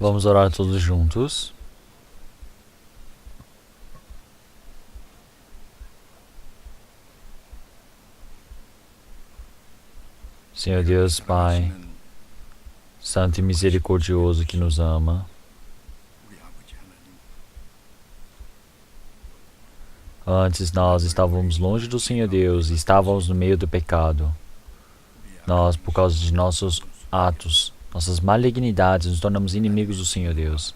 Vamos orar todos juntos. Senhor Deus, Pai, Santo e misericordioso que nos ama, antes nós estávamos longe do Senhor Deus e estávamos no meio do pecado. Nós, por causa de nossos atos, nossas malignidades, nos tornamos inimigos do Senhor Deus.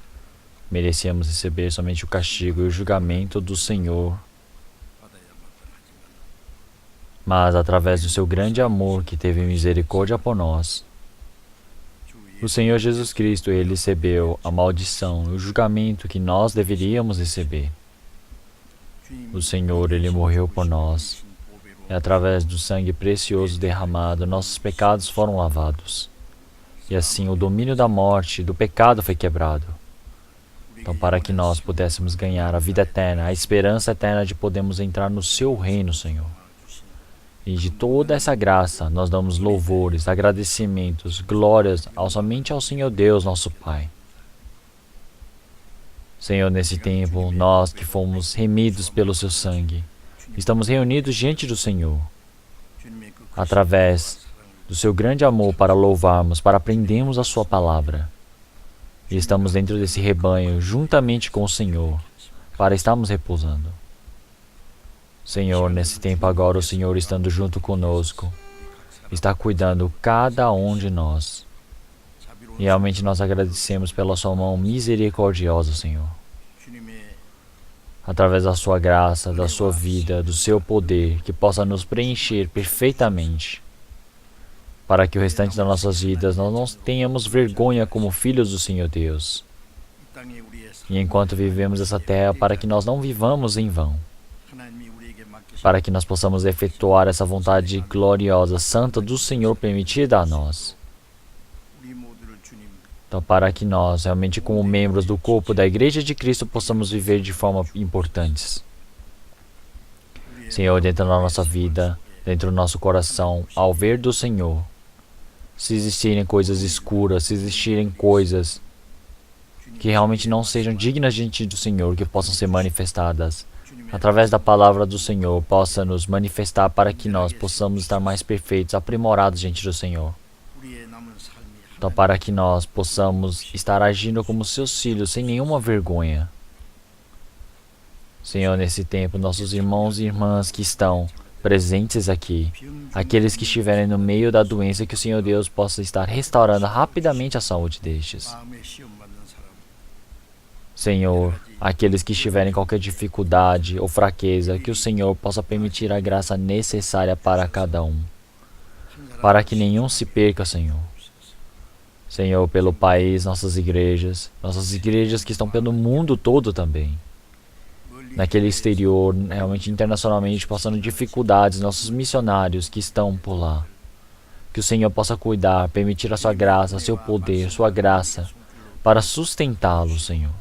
Merecíamos receber somente o castigo e o julgamento do Senhor. Mas, através do seu grande amor que teve misericórdia por nós, o Senhor Jesus Cristo, Ele recebeu a maldição e o julgamento que nós deveríamos receber. O Senhor, Ele morreu por nós, e através do sangue precioso derramado, nossos pecados foram lavados. E assim o domínio da morte e do pecado foi quebrado. Então, para que nós pudéssemos ganhar a vida eterna, a esperança eterna de podermos entrar no Seu reino, Senhor. E de toda essa graça, nós damos louvores, agradecimentos, glórias somente ao Senhor Deus, nosso Pai. Senhor, nesse tempo, nós que fomos remidos pelo Seu sangue, estamos reunidos diante do Senhor, através do Seu grande amor para louvarmos, para aprendermos a Sua palavra. E estamos dentro desse rebanho, juntamente com o Senhor, para estarmos repousando. Senhor, nesse tempo agora, o Senhor estando junto conosco, está cuidando cada um de nós. E realmente nós agradecemos pela Sua mão misericordiosa, Senhor. Através da Sua graça, da Sua vida, do Seu poder, que possa nos preencher perfeitamente, para que o restante das nossas vidas nós não tenhamos vergonha como filhos do Senhor Deus. E enquanto vivemos essa terra, para que nós não vivamos em vão, para que nós possamos efetuar essa vontade gloriosa, santa do Senhor permitida a nós. Então, para que nós, realmente como membros do corpo da Igreja de Cristo, possamos viver de forma importantes. Senhor, dentro da nossa vida, dentro do nosso coração, ao ver do Senhor, se existirem coisas escuras, se existirem coisas que realmente não sejam dignas diante do Senhor, que possam ser manifestadas, através da palavra do Senhor, possa nos manifestar para que nós possamos estar mais perfeitos, aprimorados diante do Senhor. Então, para que nós possamos estar agindo como seus filhos, sem nenhuma vergonha. Senhor, nesse tempo, nossos irmãos e irmãs que estão presentes aqui, aqueles que estiverem no meio da doença, que o Senhor Deus possa estar restaurando rapidamente a saúde destes. Senhor, aqueles que estiverem em qualquer dificuldade ou fraqueza, que o Senhor possa permitir a graça necessária para cada um, para que nenhum se perca, Senhor. Senhor, pelo país, nossas igrejas que estão pelo mundo todo também, naquele exterior, realmente internacionalmente, passando dificuldades, nossos missionários que estão por lá, que o Senhor possa cuidar, permitir a Sua graça, Seu poder, Sua graça, para sustentá-los, Senhor.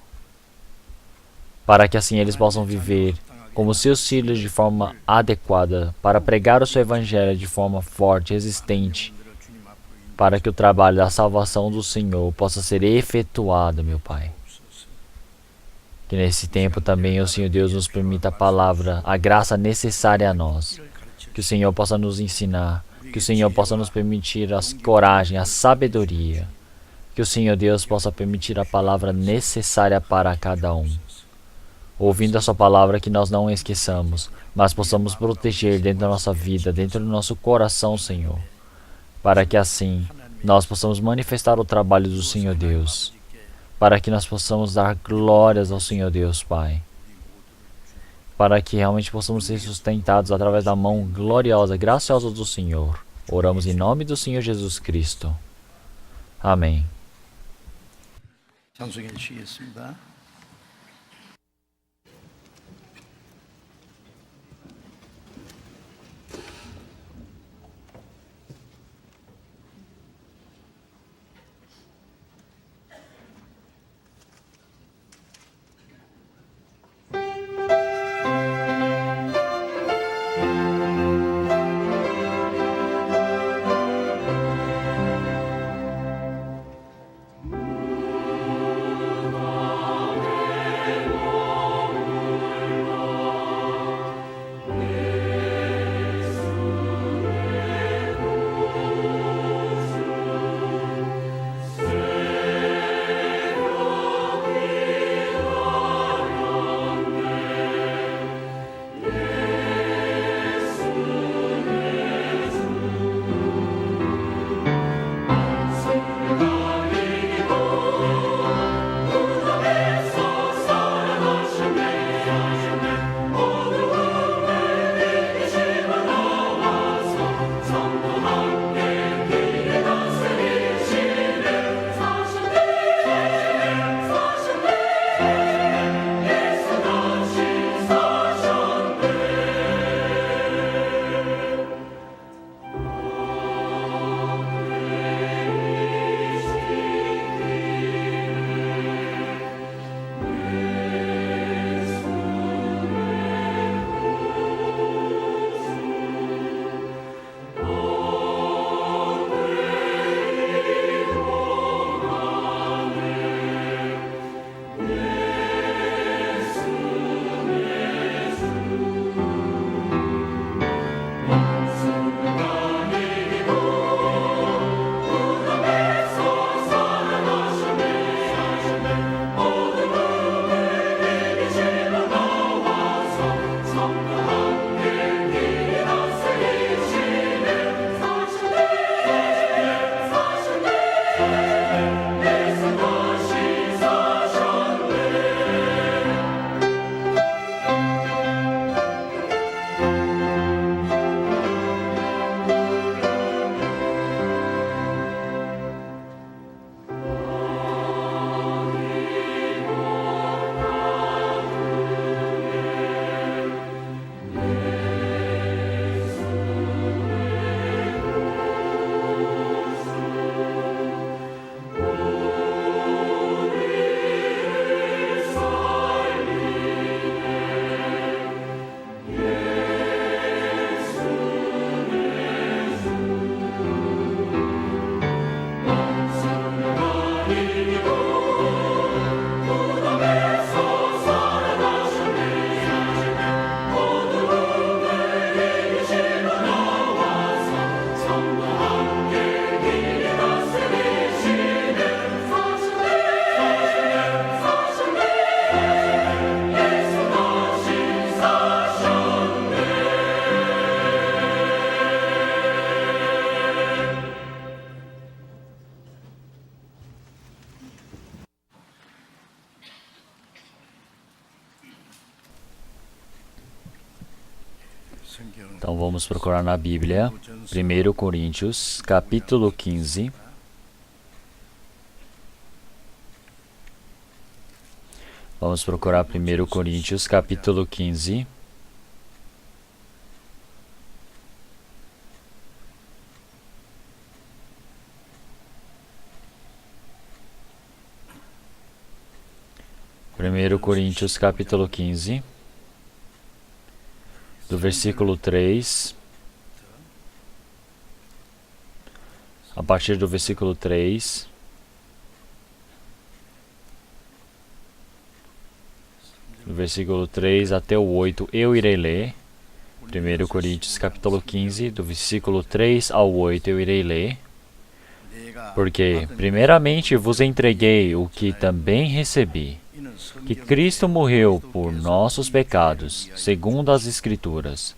Para que assim eles possam viver como seus filhos de forma adequada, para pregar o Seu Evangelho de forma forte, resistente, para que o trabalho da salvação do Senhor possa ser efetuado, meu Pai. Que nesse tempo também o Senhor Deus nos permita a palavra, a graça necessária a nós. Que o Senhor possa nos ensinar, que o Senhor possa nos permitir a coragem, a sabedoria. Que o Senhor Deus possa permitir a palavra necessária para cada um. Ouvindo a Sua palavra, que nós não a esqueçamos, mas possamos proteger dentro da nossa vida, dentro do nosso coração, Senhor, para que assim nós possamos manifestar o trabalho do Senhor Deus, para que nós possamos dar glórias ao Senhor Deus, Pai, para que realmente possamos ser sustentados através da mão gloriosa, graciosa do Senhor. Oramos em nome do Senhor Jesus Cristo. Amém. Então vamos procurar na Bíblia, 1 Coríntios, capítulo 15. Vamos procurar 1 Coríntios, capítulo 15. Primeiro Coríntios, capítulo 15, do versículo 3, a partir do versículo 3, do versículo 3 até o 8, eu irei ler. 1 Coríntios, capítulo 15, do versículo 3 ao 8, eu irei ler. Porque, primeiramente, vos entreguei o que também recebi, que Cristo morreu por nossos pecados, segundo as Escrituras,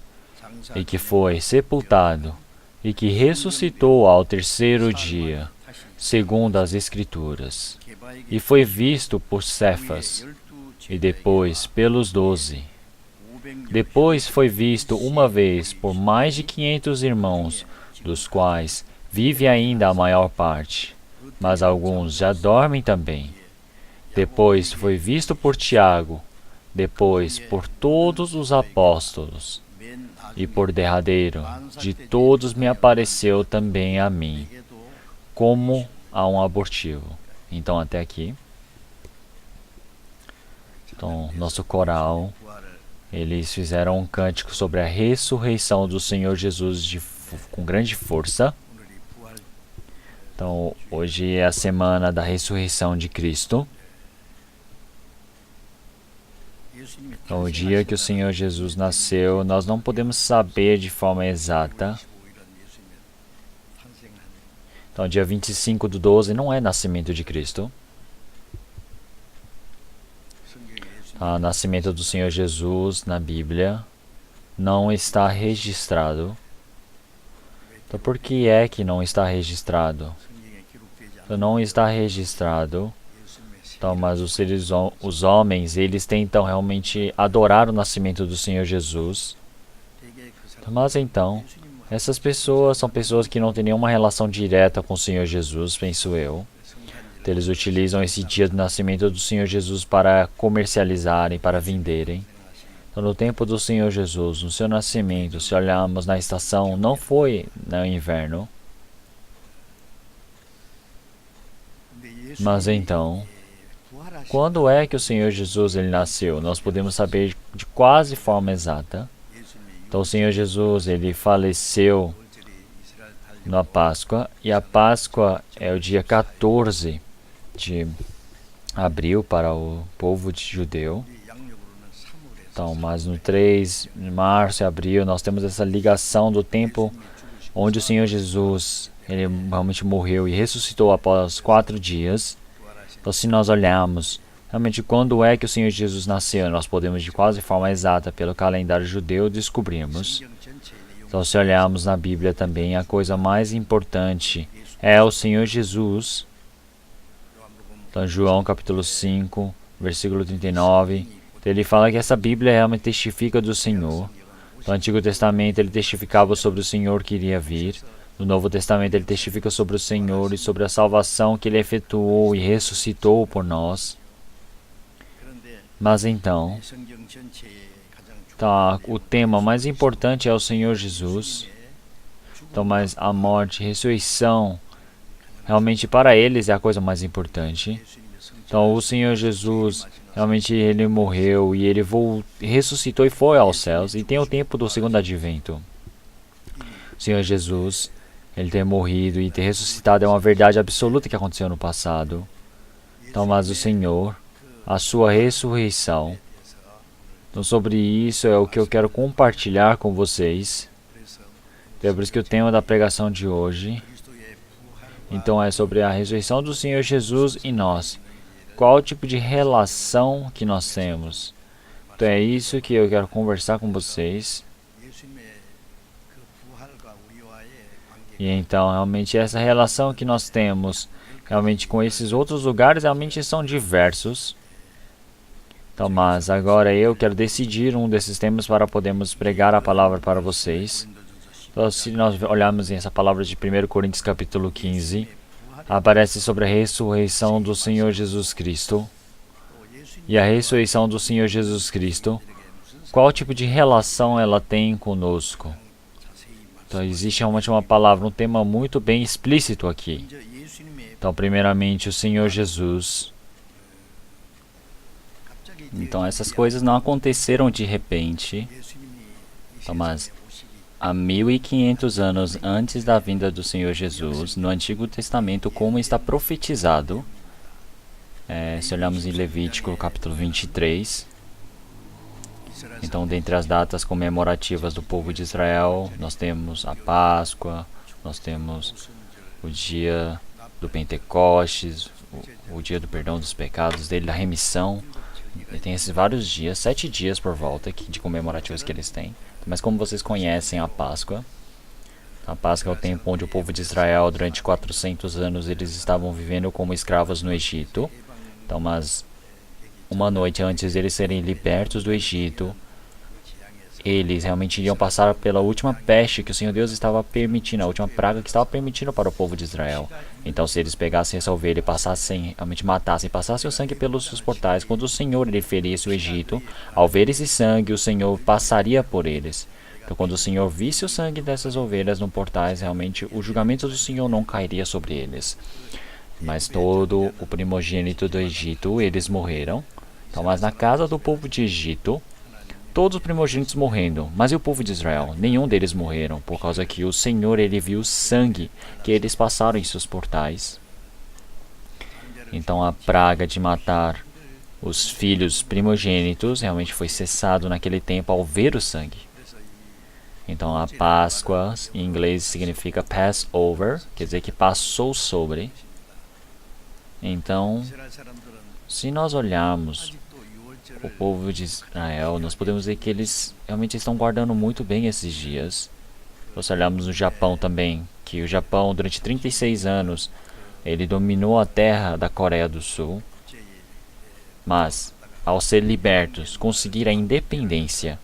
e que foi sepultado, e que ressuscitou ao terceiro dia, segundo as Escrituras, e foi visto por Cefas, e depois pelos 12. Depois foi visto uma vez por mais de 500 irmãos, dos quais vive ainda a maior parte, mas alguns já dormem também. Depois foi visto por Tiago, depois por todos os apóstolos, e por derradeiro de todos me apareceu também a mim, como a um abortivo. Então até aqui. Então, nosso coral, eles fizeram um cântico sobre a ressurreição do Senhor Jesus com grande força. Então, hoje é a semana da ressurreição de Cristo. Então, o dia que o Senhor Jesus nasceu, nós não podemos saber de forma exata. Então, dia 25/12 não é nascimento de Cristo. O nascimento do Senhor Jesus na Bíblia não está registrado. Então, por que é que não está registrado? Então, não está registrado. Então, mas os homens, eles tentam realmente adorar o nascimento do Senhor Jesus. Mas então, essas pessoas são pessoas que não têm nenhuma relação direta com o Senhor Jesus, penso eu. Então, eles utilizam esse dia do nascimento do Senhor Jesus para comercializarem, para venderem. Então, no tempo do Senhor Jesus, no seu nascimento, se olharmos na estação, não foi no inverno. Mas então, quando é que o Senhor Jesus ele nasceu? Nós podemos saber de quase forma exata. Então, o Senhor Jesus ele faleceu na Páscoa, e a Páscoa é o dia 14 de abril para o povo judeu. Então, mas no 3 de março e abril, nós temos essa ligação do tempo onde o Senhor Jesus ele realmente morreu e ressuscitou após 4 dias. Então, se nós olharmos realmente quando é que o Senhor Jesus nasceu, nós podemos de quase forma exata pelo calendário judeu descobrirmos. Então, se olharmos na Bíblia também, a coisa mais importante é o Senhor Jesus. Então, João capítulo 5, versículo 39, então, ele fala que essa Bíblia realmente testifica do Senhor. No Antigo Testamento ele testificava sobre o Senhor que iria vir. No Novo Testamento ele testifica sobre o Senhor e sobre a salvação que ele efetuou e ressuscitou por nós. Mas então, o tema mais importante é o Senhor Jesus. Então, mas a morte e ressurreição, realmente para eles é a coisa mais importante. Então, o Senhor Jesus, realmente ele morreu e ele ressuscitou e foi aos céus. E tem o tempo do segundo advento. O Senhor Jesus, ele ter morrido e ter ressuscitado é uma verdade absoluta que aconteceu no passado. Então, mas o Senhor, a sua ressurreição. Então, sobre isso é o que eu quero compartilhar com vocês. É por isso que o tema da pregação de hoje, então, é sobre a ressurreição do Senhor Jesus e nós. Qual tipo de relação que nós temos? Então, é isso que eu quero conversar com vocês. E então, realmente, essa relação que nós temos realmente com esses outros lugares realmente são diversos. Então, mas agora eu quero decidir um desses temas para podermos pregar a palavra para vocês. Então, se nós olharmos essa palavra de 1 Coríntios capítulo 15, aparece sobre a ressurreição do Senhor Jesus Cristo. E a ressurreição do Senhor Jesus Cristo, qual tipo de relação ela tem conosco? Então, existe realmente uma palavra, um tema muito bem explícito aqui. Então, primeiramente, o Senhor Jesus. Então, essas coisas não aconteceram de repente. Então, mas há 1500 anos antes da vinda do Senhor Jesus, no Antigo Testamento, como está profetizado, se olharmos em Levítico capítulo 23, então, dentre as datas comemorativas do povo de Israel, nós temos a Páscoa, nós temos o dia do Pentecostes, o dia do perdão dos pecados dele, da remissão. E tem esses vários dias, 7 dias por volta de comemorativos que eles têm. Mas como vocês conhecem a Páscoa é o tempo onde o povo de Israel, durante 400 anos, eles estavam vivendo como escravos no Egito. Então, mas uma noite antes de eles serem libertos do Egito, eles realmente iriam passar pela última peste que o Senhor Deus estava permitindo, a última praga que estava permitindo para o povo de Israel. Então, se eles pegassem essa ovelha e passassem, realmente matassem, passassem o sangue pelos seus portais, quando o Senhor ele ferisse o Egito, ao ver esse sangue, o Senhor passaria por eles. Então, quando o Senhor visse o sangue dessas ovelhas no portais, realmente o julgamento do Senhor não cairia sobre eles. Mas todo o primogênito do Egito, eles morreram. Então, mas na casa do povo de Egito, todos os primogênitos morrendo, mas e o povo de Israel? Nenhum deles morreram, por causa que o Senhor ele viu o sangue que eles passaram em seus portais. Então a praga de matar os filhos primogênitos realmente foi cessado naquele tempo ao ver o sangue. Então a Páscoa, em inglês, significa Passover, quer dizer que passou sobre. Então, se nós olharmos o povo de Israel, nós podemos ver que eles realmente estão guardando muito bem esses dias. Se olharmos no Japão também, que o Japão, durante 36 anos, ele dominou a terra da Coreia do Sul. Mas, ao ser libertos, conseguir a independência,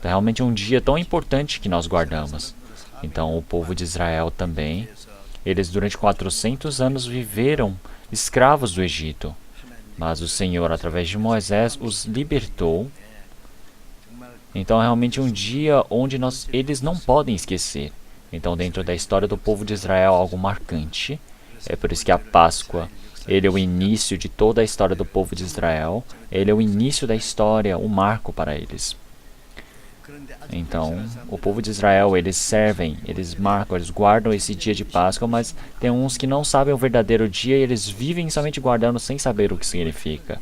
é realmente um dia tão importante que nós guardamos. Então, o povo de Israel também, eles durante 400 anos viveram escravos do Egito. Mas o Senhor, através de Moisés, os libertou. Então, é realmente um dia onde eles não podem esquecer. Então, dentro da história do povo de Israel, algo marcante. É por isso que a Páscoa, ele é o início de toda a história do povo de Israel. Ele é o início da história, o marco para eles. Então, o povo de Israel, eles servem, eles marcam, eles guardam esse dia de Páscoa, mas tem uns que não sabem o verdadeiro dia e eles vivem somente guardando sem saber o que significa.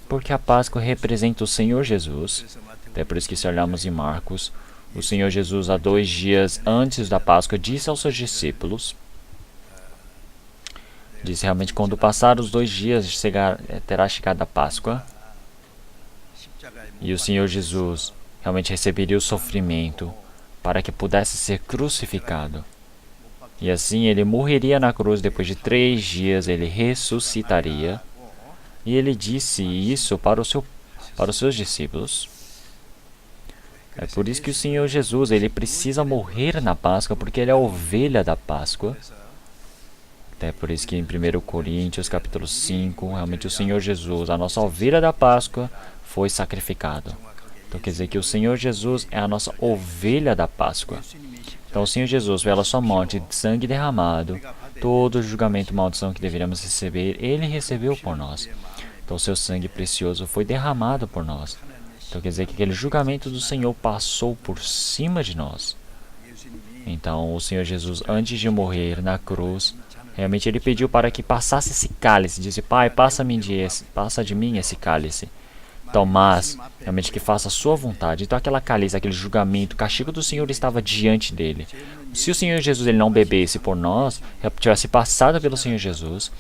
Porque a Páscoa representa o Senhor Jesus. É por isso que se olharmos em Marcos, o Senhor Jesus, há 2 dias antes da Páscoa, disse aos seus discípulos, disse realmente, quando passar os 2 dias, terá chegado a Páscoa. E o Senhor Jesus realmente receberia o sofrimento para que pudesse ser crucificado. E assim ele morreria na cruz, depois de 3 dias ele ressuscitaria. E ele disse isso para os seus discípulos. É por isso que o Senhor Jesus, ele precisa morrer na Páscoa, porque ele é a ovelha da Páscoa. É por isso que em 1 Coríntios capítulo 5, realmente o Senhor Jesus, a nossa ovelha da Páscoa, foi sacrificado. Então quer dizer que o Senhor Jesus é a nossa ovelha da Páscoa. Então o Senhor Jesus, pela sua morte, sangue derramado, todo o julgamento e maldição que deveríamos receber, ele recebeu por nós. Então o seu sangue precioso foi derramado por nós. Então quer dizer que aquele julgamento do Senhor passou por cima de nós. Então o Senhor Jesus, antes de morrer na cruz, realmente ele pediu para que passasse esse cálice. Disse, Pai, passa de mim esse cálice. Então, mas, realmente que faça a sua vontade. Então aquela cálice, aquele julgamento, o castigo do Senhor estava diante dele. Se o Senhor Jesus ele não bebesse por nós, tivesse passado pelo Senhor Jesus,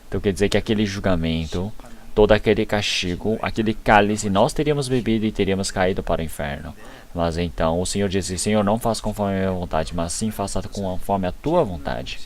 então quer dizer que aquele julgamento, todo aquele castigo, aquele cálice, nós teríamos bebido e teríamos caído para o inferno. Mas então o Senhor disse, Senhor, não faça conforme a minha vontade, mas sim faça conforme a tua vontade.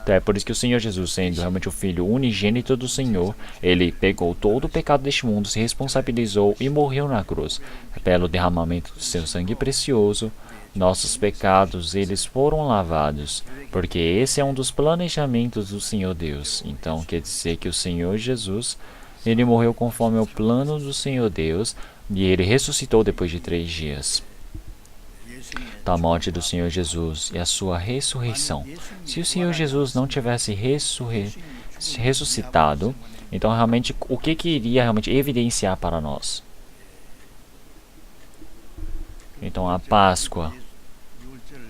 Então é por isso que o Senhor Jesus, sendo realmente o Filho unigênito do Senhor, ele pegou todo o pecado deste mundo, se responsabilizou e morreu na cruz. Pelo derramamento do seu sangue precioso, nossos pecados, eles foram lavados, porque esse é um dos planejamentos do Senhor Deus. Então quer dizer que o Senhor Jesus, ele morreu conforme o plano do Senhor Deus, e ele ressuscitou depois de 3 dias. Da morte do Senhor Jesus e a sua ressurreição. Se o Senhor Jesus não tivesse ressuscitado, então realmente o que iria realmente evidenciar para nós? Então a Páscoa,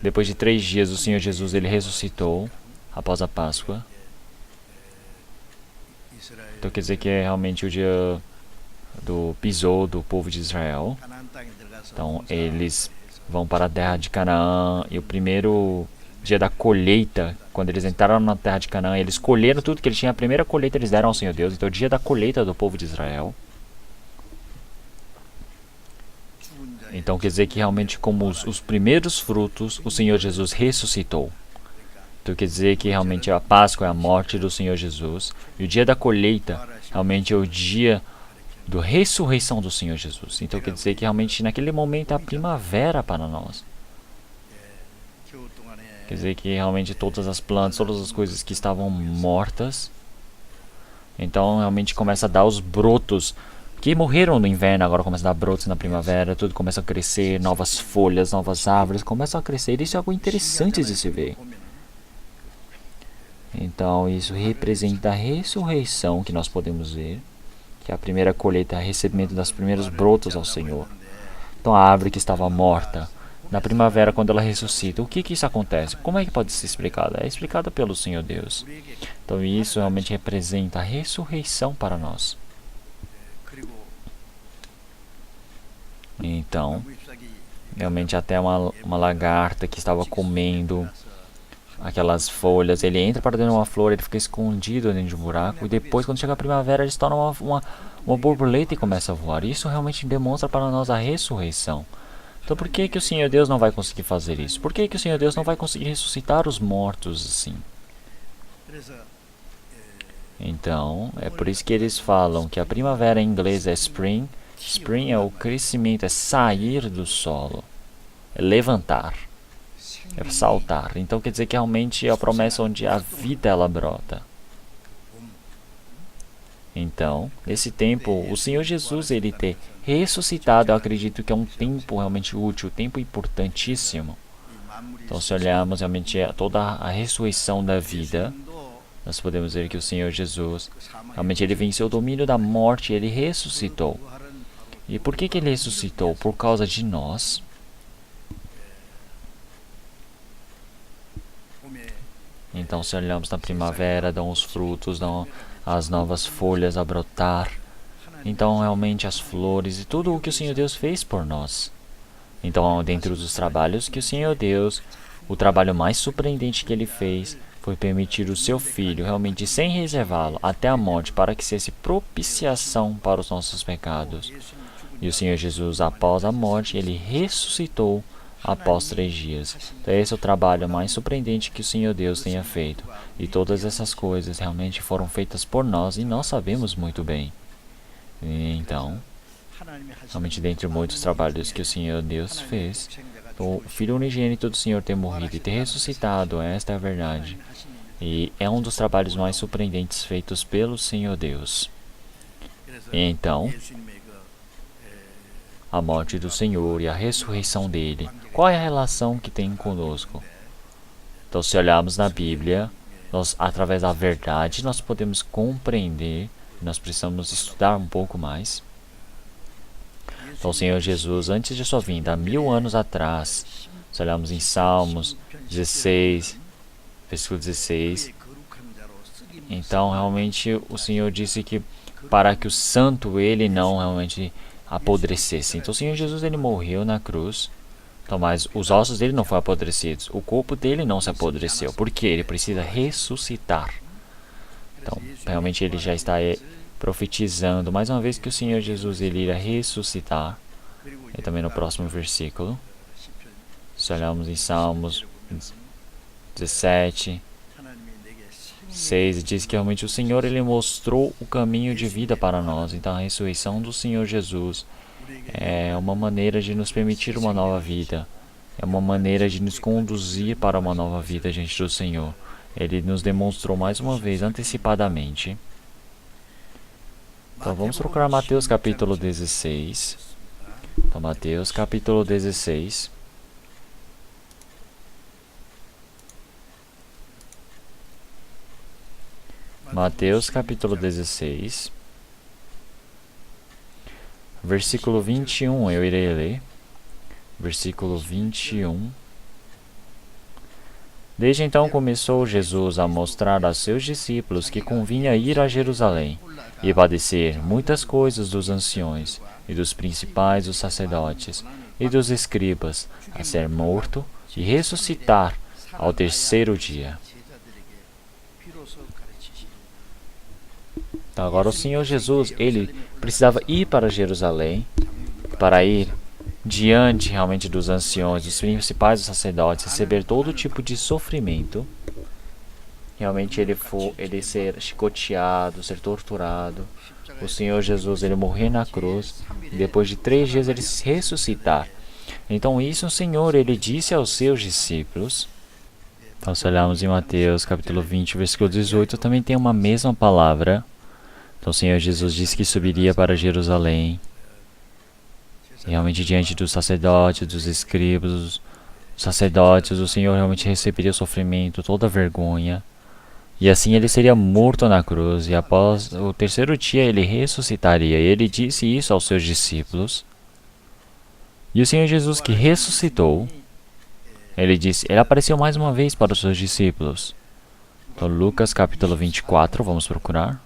depois de 3 dias o Senhor Jesus ele ressuscitou após a Páscoa. Então quer dizer que é realmente o dia do pisou do povo de Israel. Então eles vão para a terra de Canaã, e o primeiro dia da colheita, quando eles entraram na terra de Canaã, eles colheram tudo que eles tinham, a primeira colheita eles deram ao Senhor Deus. Então o dia da colheita do povo de Israel. Então quer dizer que realmente como os primeiros frutos, o Senhor Jesus ressuscitou. Então quer dizer que realmente a Páscoa é a morte do Senhor Jesus, e o dia da colheita realmente é o dia da ressurreição do Senhor Jesus. Então quer dizer que realmente naquele momento é a primavera para nós. Quer dizer que realmente todas as plantas, todas as coisas que estavam mortas, então realmente começa a dar os brotos, que morreram no inverno, agora começa a dar brotos na primavera, tudo começa a crescer, novas folhas, novas árvores começam a crescer. Isso é algo interessante de se ver. Então isso representa a ressurreição que nós podemos ver, que é a primeira colheita, o recebimento das primeiros brotos ao Senhor. Então a árvore que estava morta, na primavera quando ela ressuscita, o que isso acontece? Como é que pode ser explicado? É explicado pelo Senhor Deus. Então isso realmente representa a ressurreição para nós. Então, realmente até uma lagarta que estava comendo aquelas folhas, ele entra para dentro de uma flor, ele fica escondido dentro de um buraco, e depois quando chega a primavera ele se torna uma borboleta e começa a voar. Isso realmente demonstra para nós a ressurreição. Então por que o Senhor Deus não vai conseguir fazer isso? Por que o Senhor Deus não vai conseguir ressuscitar os mortos assim? Então, é por isso que eles falam que a primavera em inglês é spring. Spring é o crescimento, é sair do solo, é levantar, é saltar. Então quer dizer que realmente é a promessa onde a vida ela brota. Então, nesse tempo, o Senhor Jesus ele ter ressuscitado, eu acredito que é um tempo realmente útil, um tempo importantíssimo. Então, se olharmos realmente toda a ressurreição da vida, nós podemos ver que o Senhor Jesus realmente ele venceu o domínio da morte, ele ressuscitou. E por que ele ressuscitou? Por causa de nós. Então, se olhamos na primavera, dão os frutos, dão as novas folhas a brotar. Então, realmente, as flores e tudo o que o Senhor Deus fez por nós. Então, dentro dos trabalhos que o Senhor Deus, o trabalho mais surpreendente que ele fez foi permitir o seu Filho, realmente sem reservá-lo, até a morte, para que fosse propiciação para os nossos pecados. E o Senhor Jesus, após a morte, ele ressuscitou após 3 dias. Então esse é o trabalho mais surpreendente que o Senhor Deus tenha feito. E todas essas coisas realmente foram feitas por nós e nós sabemos muito bem. E então, realmente dentre muitos trabalhos que o Senhor Deus fez, o Filho unigênito do Senhor ter morrido e ter ressuscitado, esta é a verdade. E é um dos trabalhos mais surpreendentes feitos pelo Senhor Deus. E então, a morte do Senhor e a ressurreição dele, qual é a relação que tem conosco? Então, se olharmos na Bíblia, nós, através da verdade, nós podemos compreender, nós precisamos estudar um pouco mais. Então, o Senhor Jesus, antes de sua vinda, há 1000 anos atrás, se olharmos em Salmos 16, versículo 16, então, realmente, o Senhor disse que para que o santo, ele não realmente apodrecesse. Então o Senhor Jesus ele morreu na cruz, então, mas os ossos dele não foram apodrecidos, o corpo dele não se apodreceu, porque ele precisa ressuscitar. Então realmente ele já está profetizando mais uma vez que o Senhor Jesus ele irá ressuscitar. E também no próximo versículo, se olharmos em Salmos 17, 6 diz que realmente o Senhor ele mostrou o caminho de vida para nós. Então a ressurreição do Senhor Jesus é uma maneira de nos permitir uma nova vida. É uma maneira de nos conduzir para uma nova vida diante do Senhor. Ele nos demonstrou mais uma vez, antecipadamente. Então vamos procurar Mateus capítulo 16. Então Mateus capítulo 16. Mateus capítulo 16. Versículo 21, eu irei ler. Versículo 21. Desde então começou Jesus a mostrar a seus discípulos que convinha ir a Jerusalém e padecer muitas coisas dos anciões e dos principais dos sacerdotes e dos escribas, a ser morto e ressuscitar ao terceiro dia. Então agora o Senhor Jesus, ele precisava ir para Jerusalém, para ir diante realmente dos anciões, dos principais dos sacerdotes, receber todo tipo de sofrimento. Realmente ele ser chicoteado, ser torturado. O Senhor Jesus, ele morrer na cruz, e depois de 3 dias ele ressuscitar. Então isso o Senhor, ele disse aos seus discípulos. Então se olharmos em Mateus capítulo 20, versículo 18, também tem uma mesma palavra. Então o Senhor Jesus disse que subiria para Jerusalém. Realmente diante dos sacerdotes, dos escribas, dos sacerdotes, o Senhor realmente receberia o sofrimento, toda a vergonha. E assim ele seria morto na cruz, e após o terceiro dia ele ressuscitaria. E ele disse isso aos seus discípulos. E o Senhor Jesus que ressuscitou, ele apareceu mais uma vez para os seus discípulos. Então Lucas capítulo 24, vamos procurar.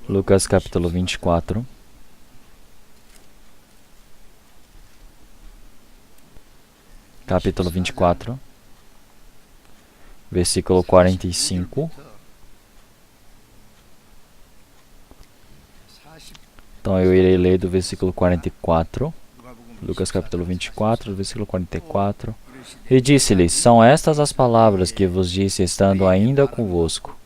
Lucas capítulo 24. Capítulo 24. Versículo 45. Então eu irei ler do versículo 44. Lucas capítulo 24, versículo 44. E disse-lhes: São estas as palavras que vos disse estando ainda convosco,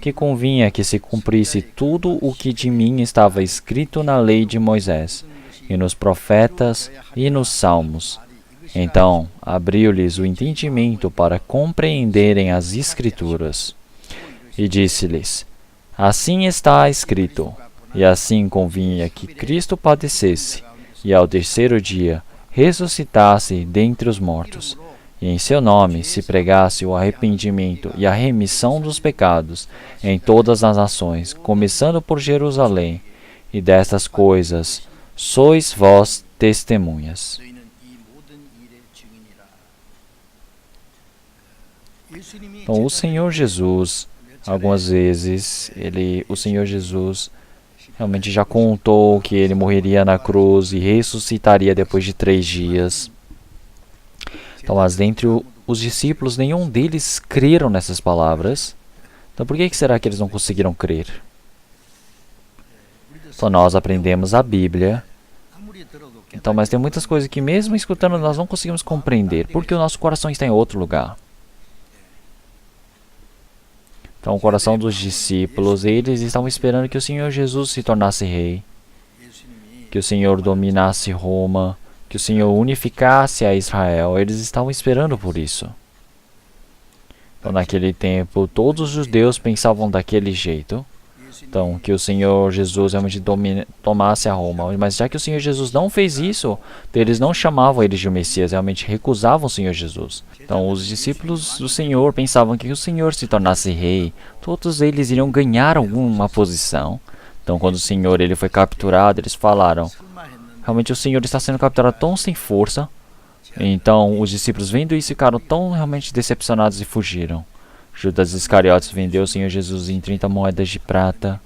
que convinha que se cumprisse tudo o que de mim estava escrito na lei de Moisés, e nos profetas e nos salmos. Então abriu-lhes o entendimento para compreenderem as Escrituras. E disse-lhes: Assim está escrito, e assim convinha que Cristo padecesse, e ao terceiro dia ressuscitasse dentre os mortos, e em seu nome se pregasse o arrependimento e a remissão dos pecados em todas as nações, começando por Jerusalém, e destas coisas sois vós testemunhas. Então, o Senhor Jesus, algumas vezes, o Senhor Jesus realmente já contou que ele morreria na cruz e ressuscitaria depois de 3 dias. Então, mas dentre os discípulos, nenhum deles creram nessas palavras. Então, por que será que eles não conseguiram crer? Então, nós aprendemos a Bíblia. Então, mas tem muitas coisas que mesmo escutando nós não conseguimos compreender, porque o nosso coração está em outro lugar. Então, o coração dos discípulos, eles estavam esperando que o Senhor Jesus se tornasse rei, que o Senhor dominasse Roma, que o Senhor unificasse a Israel. Eles estavam esperando por isso. Então, naquele tempo, todos os judeus pensavam daquele jeito. Então, que o Senhor Jesus realmente tomasse a Roma. Mas já que o Senhor Jesus não fez isso, eles não chamavam ele de Messias, realmente recusavam o Senhor Jesus. Então, os discípulos do Senhor pensavam que o Senhor se tornasse rei, todos eles iriam ganhar alguma posição. Então, quando o Senhor ele foi capturado, eles falaram: realmente o Senhor está sendo capturado tão sem força. Então, os discípulos vendo isso ficaram tão realmente decepcionados e fugiram. Judas Iscariotes vendeu o Senhor Jesus em 30 moedas de prata.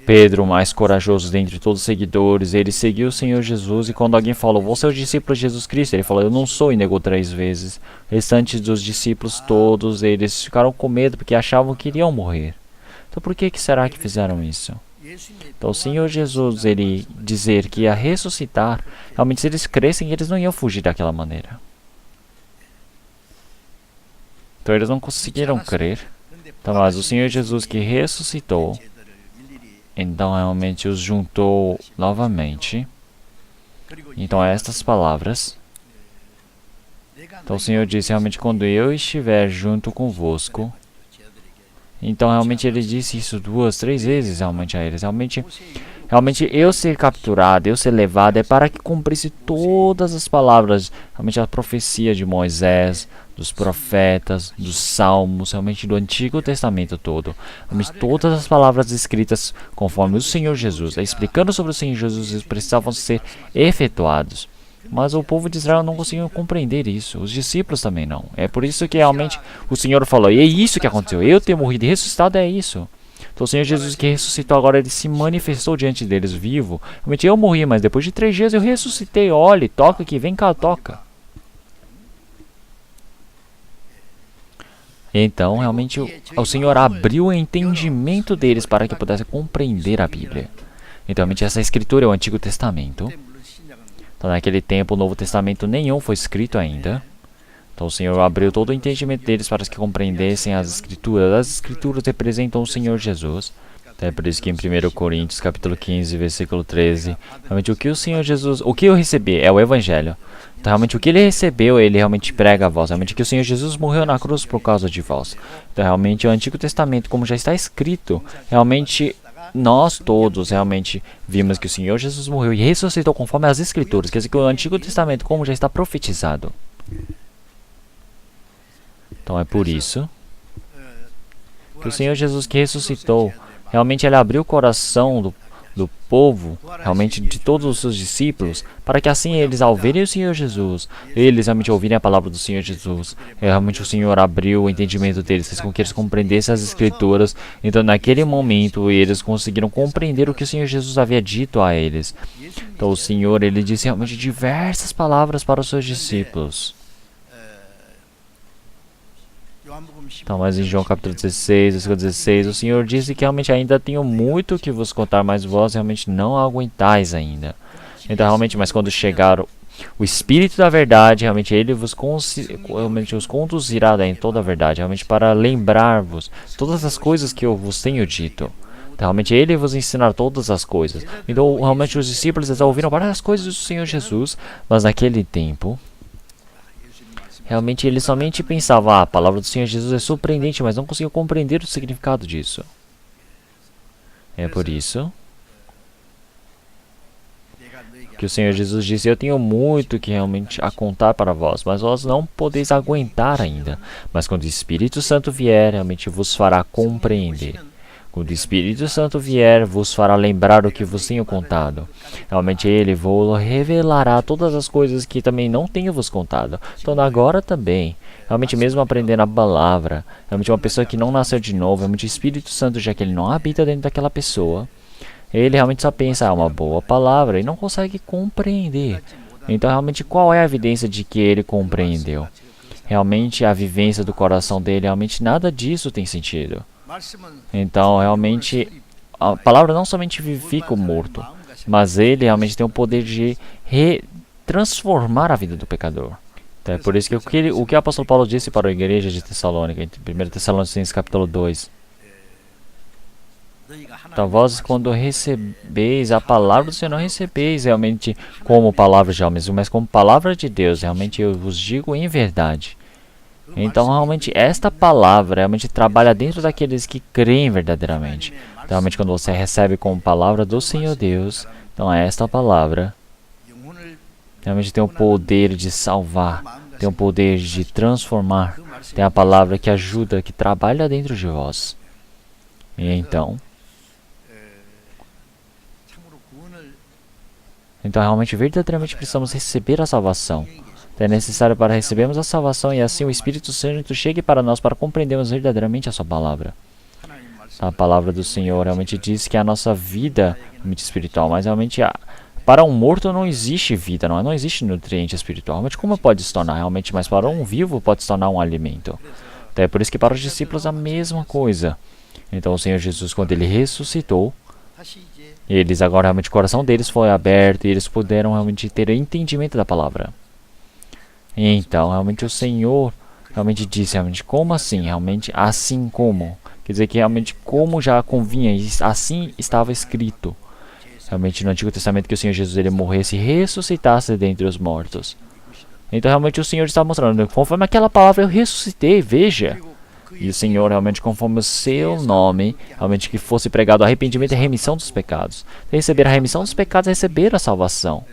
Pedro, o mais corajoso dentre todos os seguidores, ele seguiu o Senhor Jesus, e quando alguém falou: você é o discípulo de Jesus Cristo? Ele falou: eu não sou, e negou 3 vezes. Restantes dos discípulos todos, eles ficaram com medo porque achavam que iriam morrer. Então por que será que fizeram isso? Então o Senhor Jesus, ele dizer que ia ressuscitar, realmente se eles crescem, eles não iam fugir daquela maneira. Então eles não conseguiram crer. Então, mas o Senhor Jesus que ressuscitou, então realmente os juntou novamente. Então estas palavras. Então o Senhor disse realmente, quando eu estiver junto convosco. Então realmente ele disse isso 2, 3 vezes realmente a eles. Realmente eu ser capturado, eu ser levado, é para que cumprisse todas as palavras, realmente a profecia de Moisés, dos profetas, dos salmos, realmente do Antigo Testamento todo. Realmente todas as palavras escritas conforme o Senhor Jesus, explicando sobre o Senhor Jesus, precisavam ser efetuados. Mas o povo de Israel não conseguiu compreender isso. Os discípulos também não. É por isso que realmente o Senhor falou, e é isso que aconteceu. Eu ter morrido e ressuscitado é isso. Então o Senhor Jesus que ressuscitou agora, ele se manifestou diante deles vivo. Realmente eu morri, mas depois de 3 dias eu ressuscitei. Olhe, toca aqui, vem cá, toca. Então realmente o Senhor abriu o entendimento deles para que pudessem compreender a Bíblia. Então realmente essa escritura é o Antigo Testamento. Então, naquele tempo, o Novo Testamento nenhum foi escrito ainda. Então, o Senhor abriu todo o entendimento deles para que compreendessem as Escrituras. As Escrituras representam o Senhor Jesus. Então, é por isso que em 1 Coríntios, capítulo 15, versículo 13, realmente o que o Senhor Jesus, o que eu recebi é o Evangelho. Então, realmente o que ele recebeu, ele realmente prega a vós. Realmente que o Senhor Jesus morreu na cruz por causa de vós. Então, realmente o Antigo Testamento, como já está escrito, realmente nós todos realmente vimos que o Senhor Jesus morreu e ressuscitou conforme as Escrituras. Quer dizer que o Antigo Testamento, como já está profetizado. Então é por isso que o Senhor Jesus que ressuscitou, realmente ele abriu o coração do povo, realmente de todos os seus discípulos, para que assim eles, ao verem o Senhor Jesus, eles realmente ouvirem a palavra do Senhor Jesus, realmente o Senhor abriu o entendimento deles, fez com que eles compreendessem as Escrituras. Então naquele momento eles conseguiram compreender o que o Senhor Jesus havia dito a eles. Então o Senhor, ele disse realmente diversas palavras para os seus discípulos. Então, mas em João capítulo 16, versículo 16, o Senhor disse que realmente ainda tenho muito que vos contar, mas vós realmente não aguentais ainda. Então, realmente, mas quando chegar o Espírito da verdade, realmente ele realmente os conduzirá em toda a verdade, realmente para lembrar-vos todas as coisas que eu vos tenho dito. Então, realmente ele vos ensinar todas as coisas. Então, realmente os discípulos eles ouviram várias coisas do Senhor Jesus, mas naquele tempo, realmente eles somente pensavam, a palavra do Senhor Jesus é surpreendente, mas não conseguiam compreender o significado disso. É por isso que o Senhor Jesus disse, eu tenho muito que realmente a contar para vós, mas vós não podeis aguentar ainda. Mas quando o Espírito Santo vier, realmente vos fará compreender. Quando o Espírito Santo vier, vos fará lembrar o que vos tenho contado. Realmente ele vos revelará todas as coisas que também não tenho vos contado. Então agora também, realmente mesmo aprendendo a palavra, realmente uma pessoa que não nasceu de novo, realmente o Espírito Santo, já que ele não habita dentro daquela pessoa, ele realmente só pensa, uma boa palavra, e não consegue compreender. Então realmente qual é a evidência de que ele compreendeu? Realmente a vivência do coração dele, realmente nada disso tem sentido. Então, realmente, a palavra não somente vivifica o morto, mas ele realmente tem o poder de transformar a vida do pecador. Então, é por isso que o que o apóstolo Paulo disse para a igreja de Tessalônica, em 1 Tessalonicenses capítulo 2. Então, vós quando recebeis a palavra do Senhor, não recebeis realmente como palavra de homens, mas como palavra de Deus. Realmente eu vos digo em verdade. Então, realmente, esta palavra realmente trabalha dentro daqueles que creem verdadeiramente. Então, realmente, quando você recebe como palavra do Senhor Deus, então esta palavra realmente tem o poder de salvar, tem o poder de transformar, tem a palavra que ajuda, que trabalha dentro de vós. E então, realmente, verdadeiramente precisamos receber a salvação. É necessário para recebermos a salvação e assim o Espírito Santo chegue para nós para compreendermos verdadeiramente a sua palavra. A palavra do Senhor realmente diz que a nossa vida é muito espiritual, mas realmente para um morto não existe vida, não existe nutriente espiritual. Realmente como pode se tornar? Realmente, mas para um vivo pode se tornar um alimento. Então é por isso que para os discípulos a mesma coisa. Então o Senhor Jesus, quando ele ressuscitou, eles agora realmente o coração deles foi aberto e eles puderam realmente ter o entendimento da palavra. Então, realmente o Senhor, realmente disse, realmente, como assim? Realmente, assim como. Quer dizer que realmente como já convinha, assim estava escrito. Realmente no Antigo Testamento que o Senhor Jesus ele morresse e ressuscitasse dentre os mortos. Então realmente o Senhor está mostrando, conforme aquela palavra eu ressuscitei, veja. E o Senhor realmente conforme o seu nome, realmente que fosse pregado arrependimento e remissão dos pecados. Receber a remissão dos pecados é receber a salvação.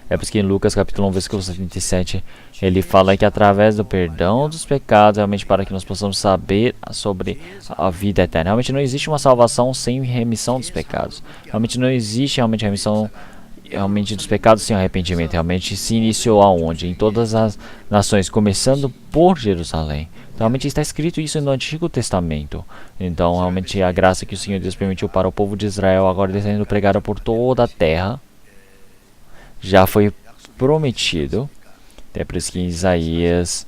É por isso que em Lucas capítulo 1, versículo 77, ele fala que através do perdão dos pecados, realmente para que nós possamos saber sobre a vida eterna. Realmente não existe uma salvação sem remissão dos pecados. Realmente não existe realmente remissão dos pecados sem arrependimento. Realmente se iniciou aonde? Em todas as nações, começando por Jerusalém. Então, realmente está escrito isso no Antigo Testamento. Então realmente a graça que o Senhor Deus permitiu para o povo de Israel agora está sendo pregada por toda a terra. Já foi prometido. Até por isso que em Isaías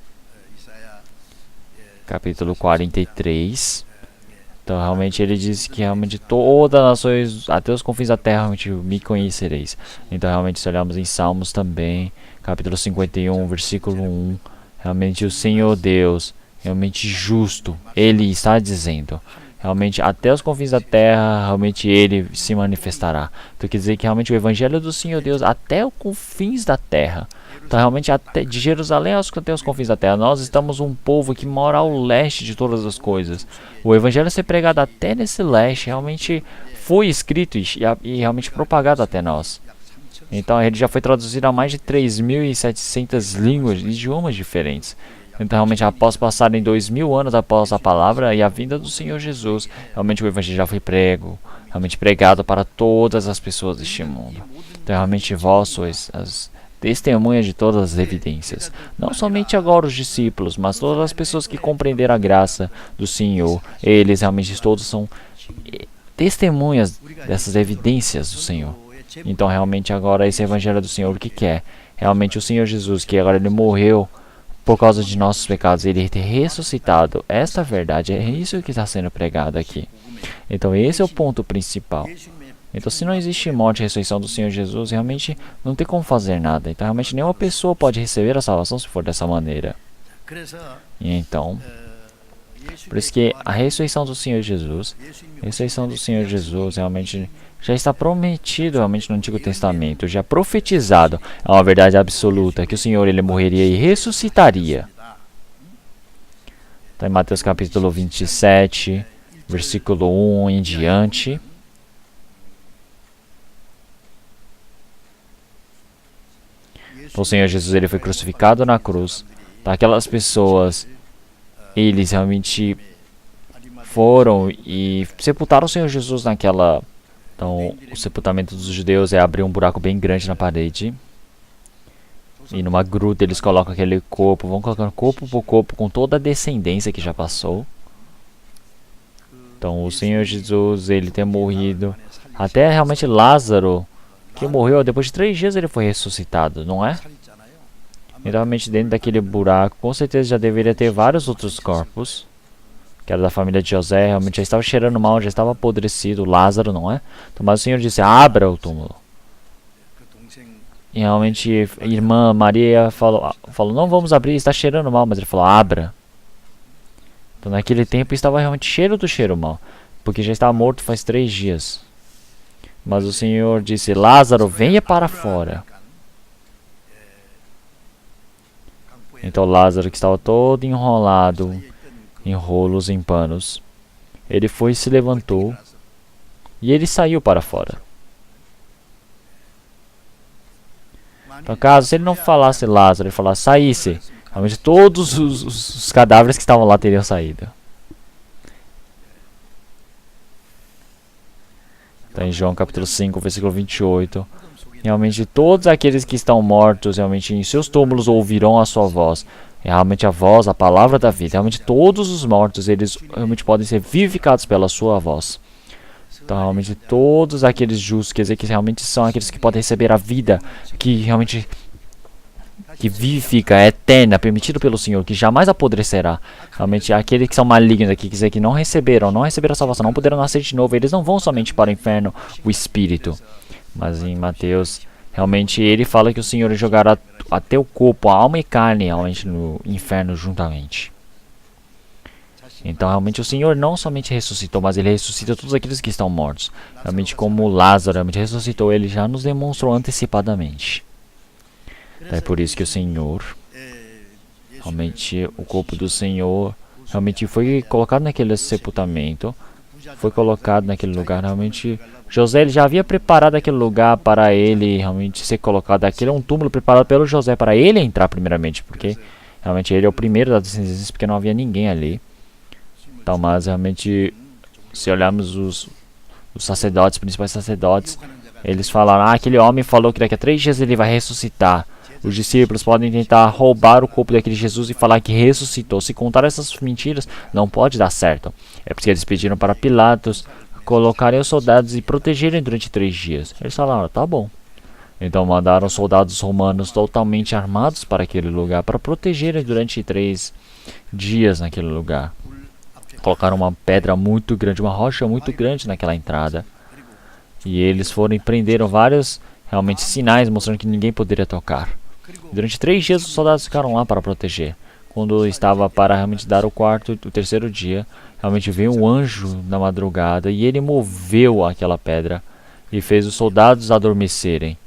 capítulo 43, então realmente ele diz que realmente todas as nações, até os confins da terra, realmente me conhecereis. Então realmente se olharmos em Salmos também, capítulo 51, versículo 1, realmente o Senhor Deus, realmente justo, ele está dizendo, realmente até os confins da terra, realmente ele se manifestará. Então quer dizer que realmente o evangelho do Senhor Deus até os confins da terra. Então realmente até de Jerusalém até os confins da terra. Nós estamos um povo que mora ao leste de todas as coisas. O evangelho ser pregado até nesse leste realmente foi escrito e realmente propagado até nós. Então ele já foi traduzido a mais de 3.700 línguas, idiomas diferentes. Então realmente após passarem 2000 anos após a palavra e a vinda do Senhor Jesus, realmente o evangelho já foi realmente pregado para todas as pessoas deste mundo. Então realmente vós sois as testemunhas de todas as evidências. Não somente agora os discípulos, mas todas as pessoas que compreenderam a graça do Senhor. Eles realmente todos são testemunhas dessas evidências do Senhor. Então realmente agora esse evangelho do Senhor, o que é? Realmente o Senhor Jesus, que agora ele morreu por causa de nossos pecados, ele ter ressuscitado. Esta verdade é isso que está sendo pregado aqui. Então esse é o ponto principal. Então se não existe morte e ressurreição do Senhor Jesus, realmente não tem como fazer nada. Então realmente nenhuma pessoa pode receber a salvação se for dessa maneira. E então, por isso que a ressurreição do Senhor Jesus, realmente já está prometido realmente no Antigo Testamento, já profetizado. É uma verdade absoluta que o Senhor ele morreria e ressuscitaria. Está em Mateus capítulo 27, versículo 1 em diante. O Senhor Jesus ele foi crucificado na cruz. Tá? Aquelas pessoas, eles realmente foram e sepultaram o Senhor Jesus naquela... Então, o sepultamento dos judeus é abrir um buraco bem grande na parede. E numa gruta eles colocam aquele corpo, vão colocando corpo por corpo com toda a descendência que já passou. Então, o Senhor Jesus, ele ter morrido. Até realmente Lázaro, que morreu depois de 3 dias, ele foi ressuscitado, não é? E realmente dentro daquele buraco, com certeza já deveria ter vários outros corpos. Que era da família de José, realmente já estava cheirando mal, já estava apodrecido, Lázaro, não é? Então, mas o Senhor disse, abra o túmulo. E realmente a irmã Maria falou, não vamos abrir, está cheirando mal, mas ele falou, abra. Então naquele tempo estava realmente cheiro do cheiro mal, porque já estava morto faz 3 dias. Mas o Senhor disse, Lázaro, venha para fora. Então Lázaro, que estava todo enrolado em rolos, em panos, ele foi e se levantou e ele saiu para fora. Então, caso se ele não falasse Lázaro, ele falasse saísse, realmente todos os cadáveres que estavam lá teriam saído. Então, em João capítulo 5, versículo 28, realmente todos aqueles que estão mortos, realmente em seus túmulos ouvirão a sua voz. Realmente a voz, a palavra da vida. Realmente todos os mortos, eles realmente podem ser vivificados pela sua voz. Então realmente todos aqueles justos, quer dizer que realmente são aqueles que podem receber a vida, que realmente que vivifica, é eterna, permitido pelo Senhor, que jamais apodrecerá. Realmente aqueles que são malignos aqui, quer dizer que não receberam a salvação, não poderão nascer de novo, eles não vão somente para o inferno, o Espírito. Mas em Mateus, realmente ele fala que o Senhor jogará até o corpo, a alma e carne realmente no inferno juntamente. Então realmente o Senhor não somente ressuscitou, mas Ele ressuscita todos aqueles que estão mortos. Realmente como Lázaro realmente ressuscitou, Ele já nos demonstrou antecipadamente. Então, é por isso que o Senhor, realmente o corpo do Senhor, realmente foi colocado naquele sepultamento, foi colocado naquele lugar. Realmente José ele já havia preparado aquele lugar para ele realmente ser colocado. Aquele é um túmulo preparado pelo José para ele entrar primeiramente, porque realmente ele é o primeiro da descendência, porque não havia ninguém ali. Então, mas realmente, se olharmos os sacerdotes, os principais sacerdotes, eles falaram, aquele homem falou que daqui a 3 dias ele vai ressuscitar. Os discípulos podem tentar roubar o corpo daquele Jesus e falar que ressuscitou. Se contar essas mentiras, não pode dar certo. É porque eles pediram para Pilatos colocarem os soldados e protegerem durante 3 dias. Eles falaram, tá bom. Então mandaram soldados romanos totalmente armados para aquele lugar, para protegerem durante 3 dias naquele lugar. Colocaram uma pedra muito grande, uma rocha muito grande naquela entrada. E eles foram e prenderam vários realmente sinais mostrando que ninguém poderia tocar. Durante 3 dias os soldados ficaram lá para proteger. Quando estava para realmente dar o 3º dia, realmente veio um anjo na madrugada e ele moveu aquela pedra e fez os soldados adormecerem.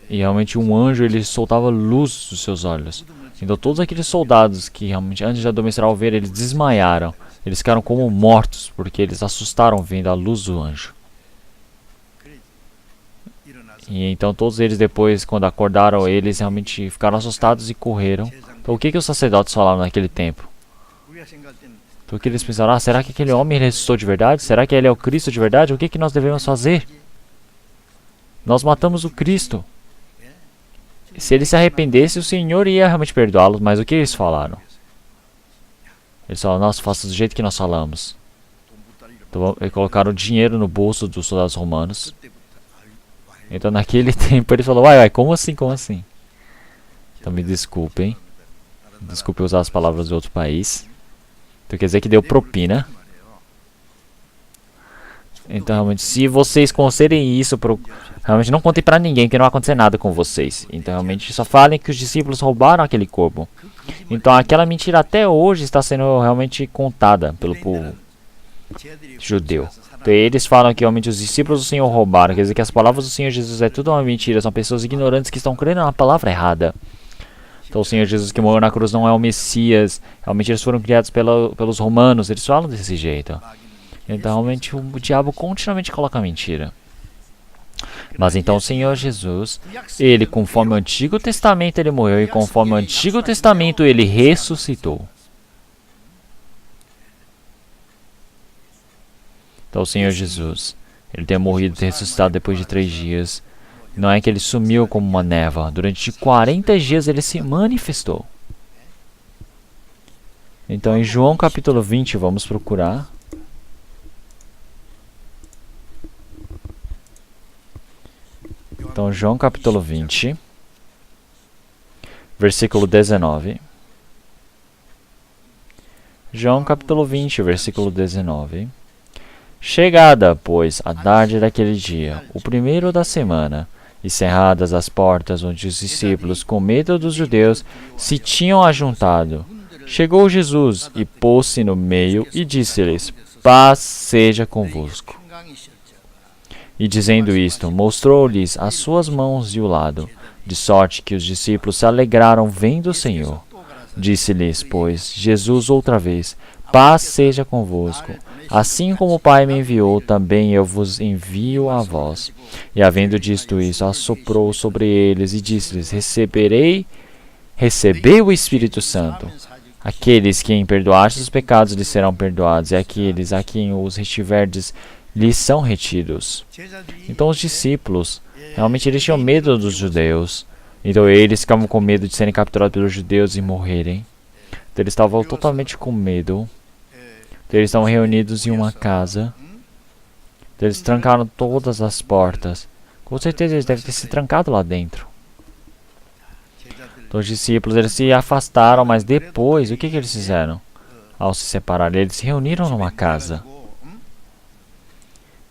E realmente um anjo ele soltava luz dos seus olhos. Então todos aqueles soldados que realmente antes de adormecer ao ver, eles desmaiaram. Eles ficaram como mortos, porque eles assustaram vendo a luz do anjo. E então todos eles depois, quando acordaram, eles realmente ficaram assustados e correram. Então o que os sacerdotes falaram naquele tempo? Então o que eles pensaram? Será que aquele homem ressuscitou de verdade? Será que ele é o Cristo de verdade? O que nós devemos fazer? Nós matamos o Cristo. Se ele se arrependesse, o Senhor ia realmente perdoá-los. Mas o que eles falaram? Eles falaram, nossa, faça do jeito que nós falamos. Então eles colocaram dinheiro no bolso dos soldados romanos. Então naquele tempo ele falou, uai, como assim, como assim? Então me desculpem. Desculpe usar as palavras de outro país. Então quer dizer que deu propina. Então realmente, se vocês concederem isso, realmente não contem pra ninguém que não vai acontecer nada com vocês. Então realmente só falem que os discípulos roubaram aquele corpo. Então aquela mentira até hoje está sendo realmente contada pelo povo judeu. Então, eles falam que realmente os discípulos do Senhor roubaram. Quer dizer que as palavras do Senhor Jesus é tudo uma mentira. São pessoas ignorantes que estão crendo na palavra errada. Então o Senhor Jesus que morreu na cruz não é o Messias. Realmente eles foram criados pelos romanos. Eles falam desse jeito. Então realmente o diabo continuamente coloca mentira. Mas então o Senhor Jesus, ele conforme o Antigo Testamento ele morreu. E conforme o Antigo Testamento ele ressuscitou. Então o Senhor Jesus, ele tem morrido e ressuscitado depois de 3 dias. Não é que ele sumiu como uma névoa. Durante 40 dias ele se manifestou. Então em João capítulo 20, vamos procurar. Então João capítulo 20, versículo 19. João capítulo 20, versículo 19. Chegada, pois, a tarde daquele dia, o primeiro da semana, e cerradas as portas onde os discípulos, com medo dos judeus, se tinham ajuntado, chegou Jesus e pôs-se no meio e disse-lhes, paz seja convosco. E dizendo isto, mostrou-lhes as suas mãos e o lado, de sorte que os discípulos se alegraram vendo o Senhor. Disse-lhes, pois, Jesus outra vez, paz seja convosco. Assim como o Pai me enviou, também eu vos envio a vós. E havendo dito isso, assoprou sobre eles e disse-lhes, recebei o Espírito Santo. Aqueles que em perdoastes os pecados lhes serão perdoados, e aqueles a quem os retiverdes lhes são retidos. Então os discípulos, realmente eles tinham medo dos judeus. Então eles ficavam com medo de serem capturados pelos judeus e morrerem. Então eles estavam totalmente com medo. Então, eles estavam reunidos em uma casa. Então, eles trancaram todas as portas. Com certeza eles devem ter se trancado lá dentro. Então, os discípulos eles se afastaram, mas depois, o que eles fizeram? Ao se separar, eles se reuniram numa casa.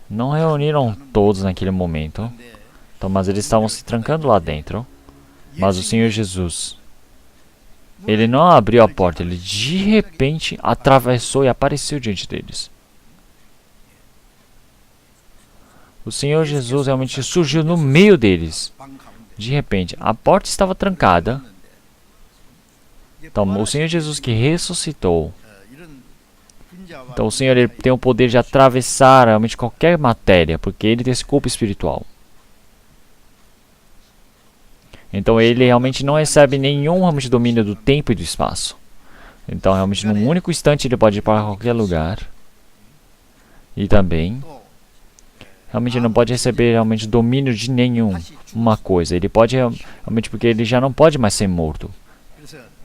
Não reuniram todos naquele momento. Então, mas eles estavam se trancando lá dentro. Mas o Senhor Jesus, ele não abriu a porta, ele de repente atravessou e apareceu diante deles. O Senhor Jesus realmente surgiu no meio deles. De repente, a porta estava trancada. Então, o Senhor Jesus que ressuscitou. Então, o Senhor ele tem o poder de atravessar realmente qualquer matéria, porque ele tem esse corpo espiritual. Então, ele realmente não recebe nenhum realmente domínio do tempo e do espaço. Então, realmente, num único instante, ele pode ir para qualquer lugar. E também, realmente, não pode receber realmente domínio de nenhuma coisa. Ele pode realmente, porque ele já não pode mais ser morto.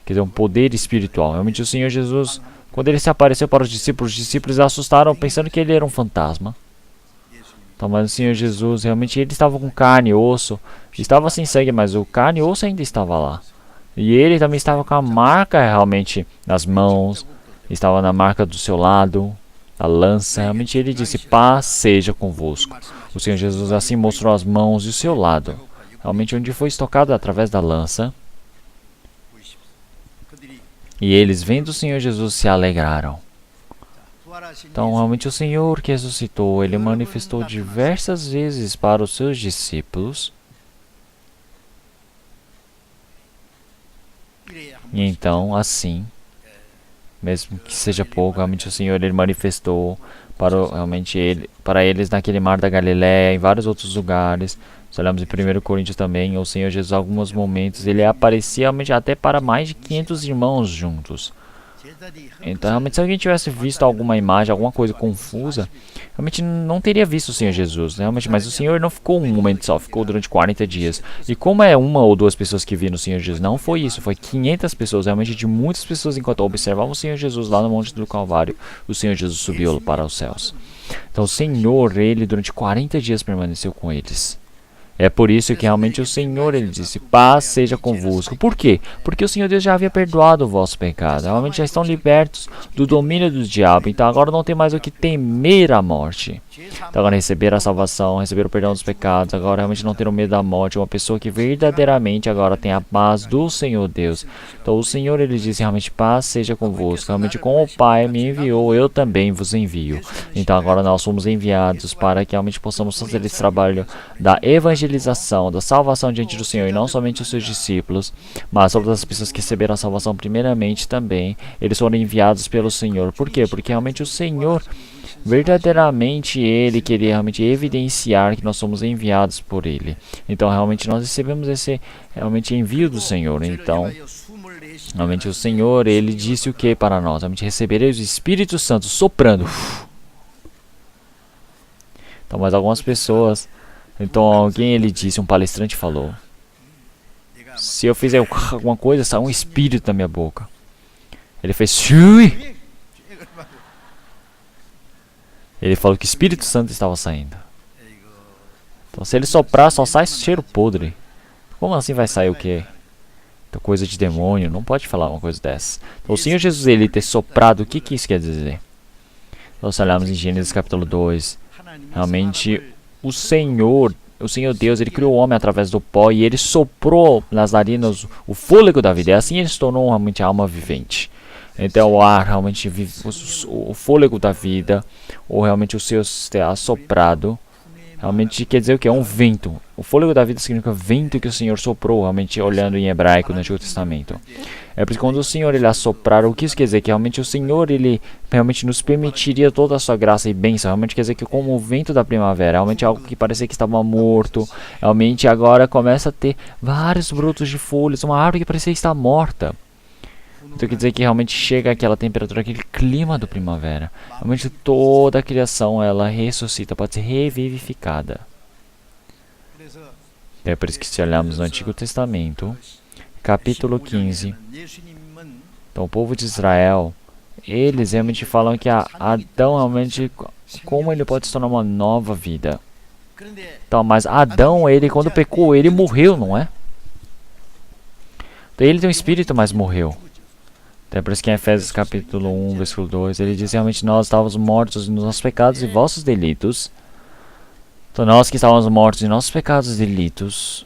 Quer dizer, um poder espiritual. Realmente, o Senhor Jesus, quando ele se apareceu para os discípulos assustaram pensando que ele era um fantasma. Então, mas o Senhor Jesus, realmente, ele estava com carne e osso. Estava sem sangue, mas o carne e osso ainda estava lá. E ele também estava com a marca realmente nas mãos. Estava na marca do seu lado, a lança. Realmente ele disse, paz seja convosco. O Senhor Jesus assim mostrou as mãos e o seu lado. Realmente onde foi estocado através da lança. E eles, vendo o Senhor Jesus, se alegraram. Então, realmente o Senhor que ressuscitou, ele manifestou diversas vezes para os seus discípulos. E então, assim, mesmo que seja pouco, realmente o Senhor ele manifestou para eles naquele mar da Galileia, em vários outros lugares. Se olhamos em 1 Coríntios também, o Senhor Jesus, em alguns momentos, ele aparecia realmente até para mais de 500 irmãos juntos. Então, realmente, se alguém tivesse visto alguma imagem, alguma coisa confusa, realmente não teria visto o Senhor Jesus, realmente. Mas o Senhor não ficou um momento só, ficou durante 40 dias. E como é uma ou duas pessoas que viram o Senhor Jesus, não foi isso, foi 500 pessoas, realmente de muitas pessoas, enquanto observavam o Senhor Jesus lá no Monte do Calvário, o Senhor Jesus subiu para os céus. Então, o Senhor, ele durante 40 dias permaneceu com eles. É por isso que realmente o Senhor, ele disse, paz seja convosco. Por quê? Porque o Senhor Deus já havia perdoado o vosso pecado. Realmente já estão libertos do domínio do diabo. Então agora não tem mais o que temer a morte. Então agora receber a salvação, receber o perdão dos pecados. Agora realmente não ter o medo da morte. Uma pessoa que verdadeiramente agora tem a paz do Senhor Deus. Então o Senhor, ele disse realmente, paz seja convosco. Realmente como o Pai me enviou, eu também vos envio. Então agora nós somos enviados para que realmente possamos fazer esse trabalho da evangelização, da salvação diante do Senhor, e não somente os seus discípulos, mas todas as pessoas que receberam a salvação primeiramente também, eles foram enviados pelo Senhor. Por quê? Porque realmente o Senhor, verdadeiramente, ele queria realmente evidenciar que nós somos enviados por ele. Então realmente nós recebemos esse realmente envio do Senhor. Então realmente o Senhor, ele disse o que para nós? Realmente recebereis o Espírito Santo soprando. Então, mas algumas pessoas, então alguém, ele disse, um palestrante falou, se eu fizer alguma coisa, sai um espírito da minha boca. Ele fez shui. Ele falou que o Espírito Santo estava saindo. Então se ele soprar, só sai cheiro podre. Como assim vai sair o quê? Então, coisa de demônio, não pode falar uma coisa dessa. Então o Senhor Jesus, ele ter soprado, o que isso quer dizer? Então se olharmos em Gênesis capítulo 2, realmente o Senhor Deus, ele criou o homem através do pó e ele soprou nas narinas o fôlego da vida. E assim ele se tornou realmente a alma vivente. Então o ar realmente o fôlego da vida, ou realmente o seu assoprado, realmente quer dizer o que? É um vento. O fôlego da vida significa vento que o Senhor soprou, realmente olhando em hebraico no Antigo Testamento. É por isso que quando o Senhor ele assoprar, o que isso quer dizer? Que realmente o Senhor ele realmente nos permitiria toda a sua graça e bênção. Realmente quer dizer que como o vento da primavera, realmente algo que parecia que estava morto, realmente agora começa a ter vários brotos de folhas, uma árvore que parecia estar morta. Então quer dizer que realmente chega aquela temperatura, aquele clima do primavera. Realmente toda a criação ela ressuscita, pode ser revivificada. É por isso que se olharmos no Antigo Testamento, capítulo 15, então o povo de Israel, eles realmente falam que Adão realmente, como ele pode se tornar uma nova vida. Então, mas Adão, ele quando pecou, ele morreu, não é? Então ele tem um espírito, mas morreu. É por isso que em Efésios capítulo 1, versículo 2, ele diz realmente nós estávamos mortos nos nossos pecados e vossos delitos. Então nós que estávamos mortos em nossos pecados e delitos,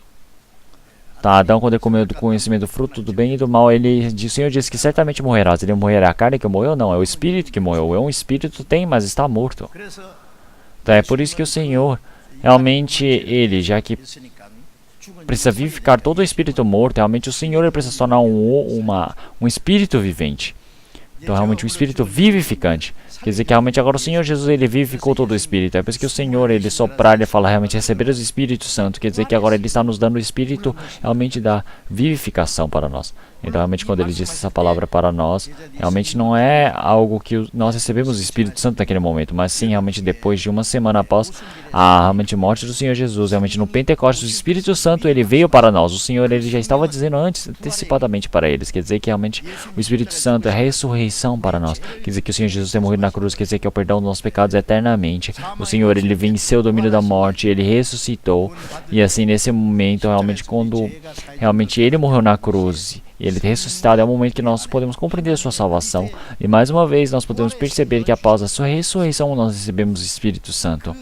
Tá, Adão, quando ele comeu do conhecimento do fruto do bem e do mal, o Senhor disse que certamente morrerá. Se ele morrer, é a carne que morreu? Não, é o espírito que morreu. É um espírito tem, mas está morto. Então é por isso que o Senhor, realmente, ele, já que precisa vivificar todo o espírito morto, realmente o Senhor ele precisa se tornar um espírito vivente. Então, realmente, um espírito vivificante. Quer dizer que realmente agora o Senhor Jesus, ele vivificou todo o espírito. É por isso que o Senhor, ele soprar, ele fala realmente receber os Espíritos Santos. Quer dizer que agora ele está nos dando o espírito realmente da vivificação para nós. Então, realmente, quando ele disse essa palavra para nós, realmente não é algo que nós recebemos o Espírito Santo naquele momento, mas sim, realmente, depois de uma semana após a realmente morte do Senhor Jesus, realmente no Pentecostes, o Espírito Santo, ele veio para nós. O Senhor, ele já estava dizendo antes, antecipadamente para eles. Quer dizer que realmente o Espírito Santo é a ressurreição para nós. Quer dizer que o Senhor Jesus ter morrido na cruz, quer dizer que é o perdão dos nossos pecados eternamente. O Senhor, ele venceu o domínio da morte, ele ressuscitou. E assim, nesse momento, realmente, quando realmente ele morreu na cruz, ele ter ressuscitado, é o momento que nós podemos compreender a sua salvação. E mais uma vez, nós podemos perceber que após a sua ressurreição, nós recebemos o Espírito Santo.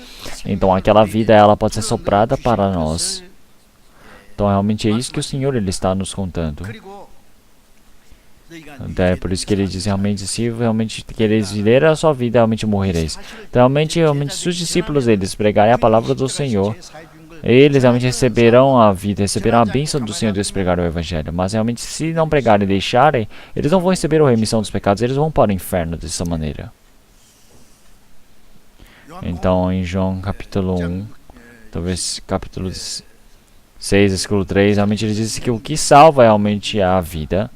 Então, aquela vida, ela pode ser soprada para nós. Então, realmente é isso que o Senhor ele está nos contando. Então, é por isso que ele diz realmente, se realmente quereis viver a sua vida, realmente morrereis. Então, realmente, se os discípulos eles pregarem a palavra do Senhor, eles realmente receberão a vida, receberão a bênção do Senhor Deus pregar o Evangelho. Mas realmente, se não pregarem e deixarem, eles não vão receber a remissão dos pecados, eles vão para o inferno dessa maneira. Então, em João capítulo 1, talvez capítulo 6, versículo 3, realmente ele diz que o que salva realmente é a vida.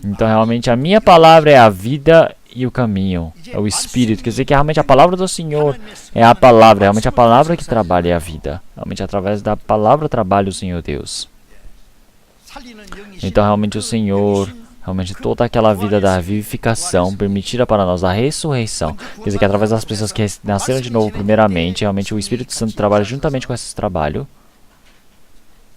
Então, realmente, a minha palavra é a vida e o caminho, é o Espírito. Quer dizer que realmente a palavra do Senhor é a palavra, realmente a palavra que trabalha é a vida. Realmente através da palavra trabalha o Senhor Deus. Então realmente o Senhor, realmente toda aquela vida da vivificação permitida para nós, a ressurreição. Quer dizer que através das pessoas que nasceram de novo primeiramente, realmente o Espírito Santo trabalha juntamente com esse trabalho.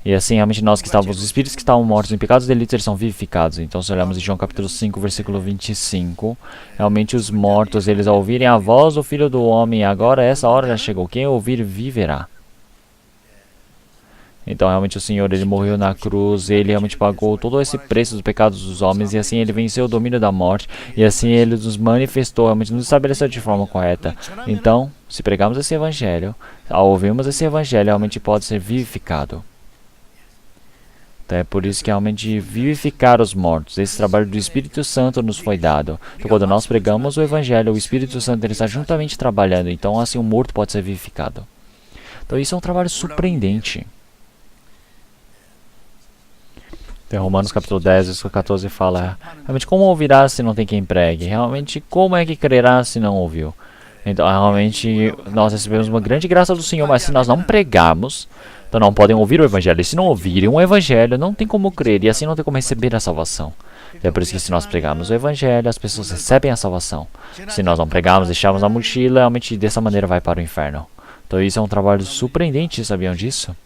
E assim, realmente nós que estávamos, os espíritos que estavam mortos em pecados e delitos, eles são vivificados. Então, se olharmos em João capítulo 5, versículo 25, realmente os mortos, eles ao ouvirem a voz do Filho do Homem, agora essa hora já chegou, quem ouvir viverá. Então, realmente o Senhor, ele morreu na cruz, ele realmente pagou todo esse preço dos pecados dos homens, e assim ele venceu o domínio da morte, e assim ele nos manifestou, realmente nos estabeleceu de forma correta. Então, se pregarmos esse evangelho, ao ouvirmos esse evangelho, realmente pode ser vivificado. Então é por isso que realmente vivificar os mortos, esse trabalho do Espírito Santo nos foi dado. Então quando nós pregamos o Evangelho, o Espírito Santo ele está juntamente trabalhando, então assim o morto pode ser vivificado. Então isso é um trabalho surpreendente. Então, Romanos capítulo 10, versículo 14 fala, realmente como ouvirá se não tem quem pregue? Realmente como é que crerá se não ouviu? Então realmente nós recebemos uma grande graça do Senhor, mas se nós não pregarmos, então não podem ouvir o Evangelho. E se não ouvirem o Evangelho, não tem como crer. E assim não tem como receber a salvação. É por isso que se nós pregarmos o Evangelho, as pessoas recebem a salvação. Se nós não pregarmos, deixarmos na mochila, realmente dessa maneira vai para o inferno. Então isso é um trabalho surpreendente, sabiam disso?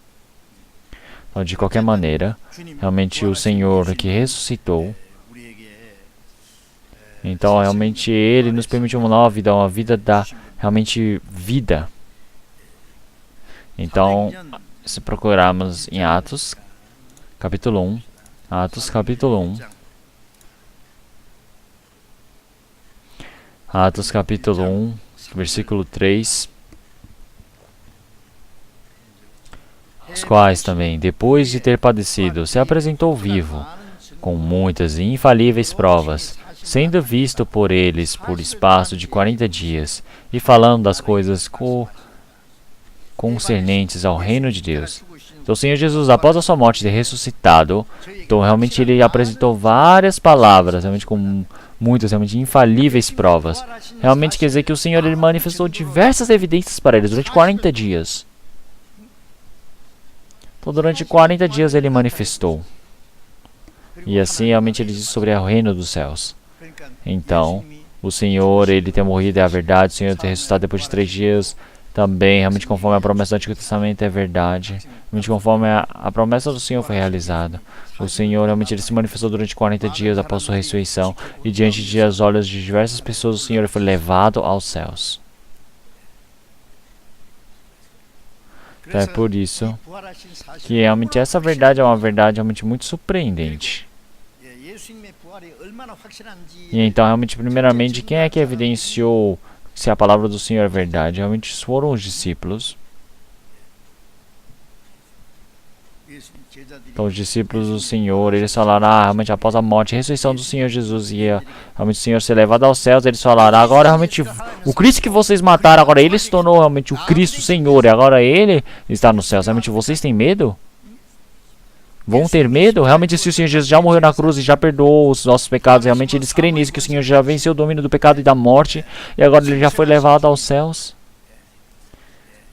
Então, de qualquer maneira, realmente o Senhor que ressuscitou, então realmente Ele nos permitiu uma nova vida, uma vida da realmente vida. Então, se procurarmos em Atos, capítulo 1, Atos, capítulo 1, Atos, capítulo 1, versículo 3, os quais também, depois de ter padecido, se apresentou vivo, com muitas e infalíveis provas, sendo visto por eles por espaço de 40 dias, e falando das coisas concernentes ao reino de Deus. Então o Senhor Jesus, após a sua morte, ter ressuscitado, então realmente ele apresentou várias palavras, realmente com muitas, realmente infalíveis provas. Realmente quer dizer que o Senhor ele manifestou diversas evidências para eles durante 40 dias. Então durante 40 dias ele manifestou. E assim realmente ele disse sobre o reino dos céus. Então, o Senhor, ele ter morrido é a verdade, o Senhor ter ressuscitado depois de 3 dias, também, realmente conforme a promessa do Antigo Testamento é verdade. Realmente conforme a promessa do Senhor foi realizada. O Senhor realmente ele se manifestou durante 40 dias após sua ressurreição. E diante de os olhos de diversas pessoas, o Senhor foi levado aos céus. Então é por isso que realmente essa verdade é uma verdade realmente muito surpreendente. E então realmente primeiramente quem é que evidenciou se a palavra do Senhor é verdade? Realmente foram os discípulos. Então os discípulos do Senhor, eles falaram, realmente após a morte e ressurreição do Senhor Jesus ia realmente o Senhor ser levado aos céus, eles falaram, agora realmente o Cristo que vocês mataram, agora ele se tornou realmente o Cristo, o Senhor, e agora ele está nos céus. Realmente vocês têm medo? Vão ter medo? Realmente se o Senhor Jesus já morreu na cruz e já perdoou os nossos pecados, realmente eles creem nisso, que o Senhor já venceu o domínio do pecado e da morte, e agora ele já foi levado aos céus?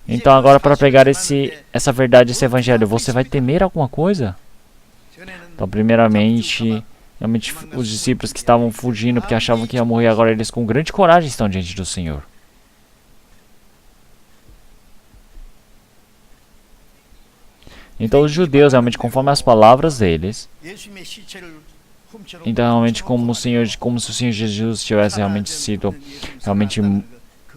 Então agora para pregar essa verdade, esse evangelho, você vai temer alguma coisa? Então primeiramente, realmente os discípulos que estavam fugindo porque achavam que ia morrer, agora eles com grande coragem estão diante do Senhor. Então os judeus, realmente conforme as palavras deles, então realmente como se o Senhor Jesus tivesse realmente sido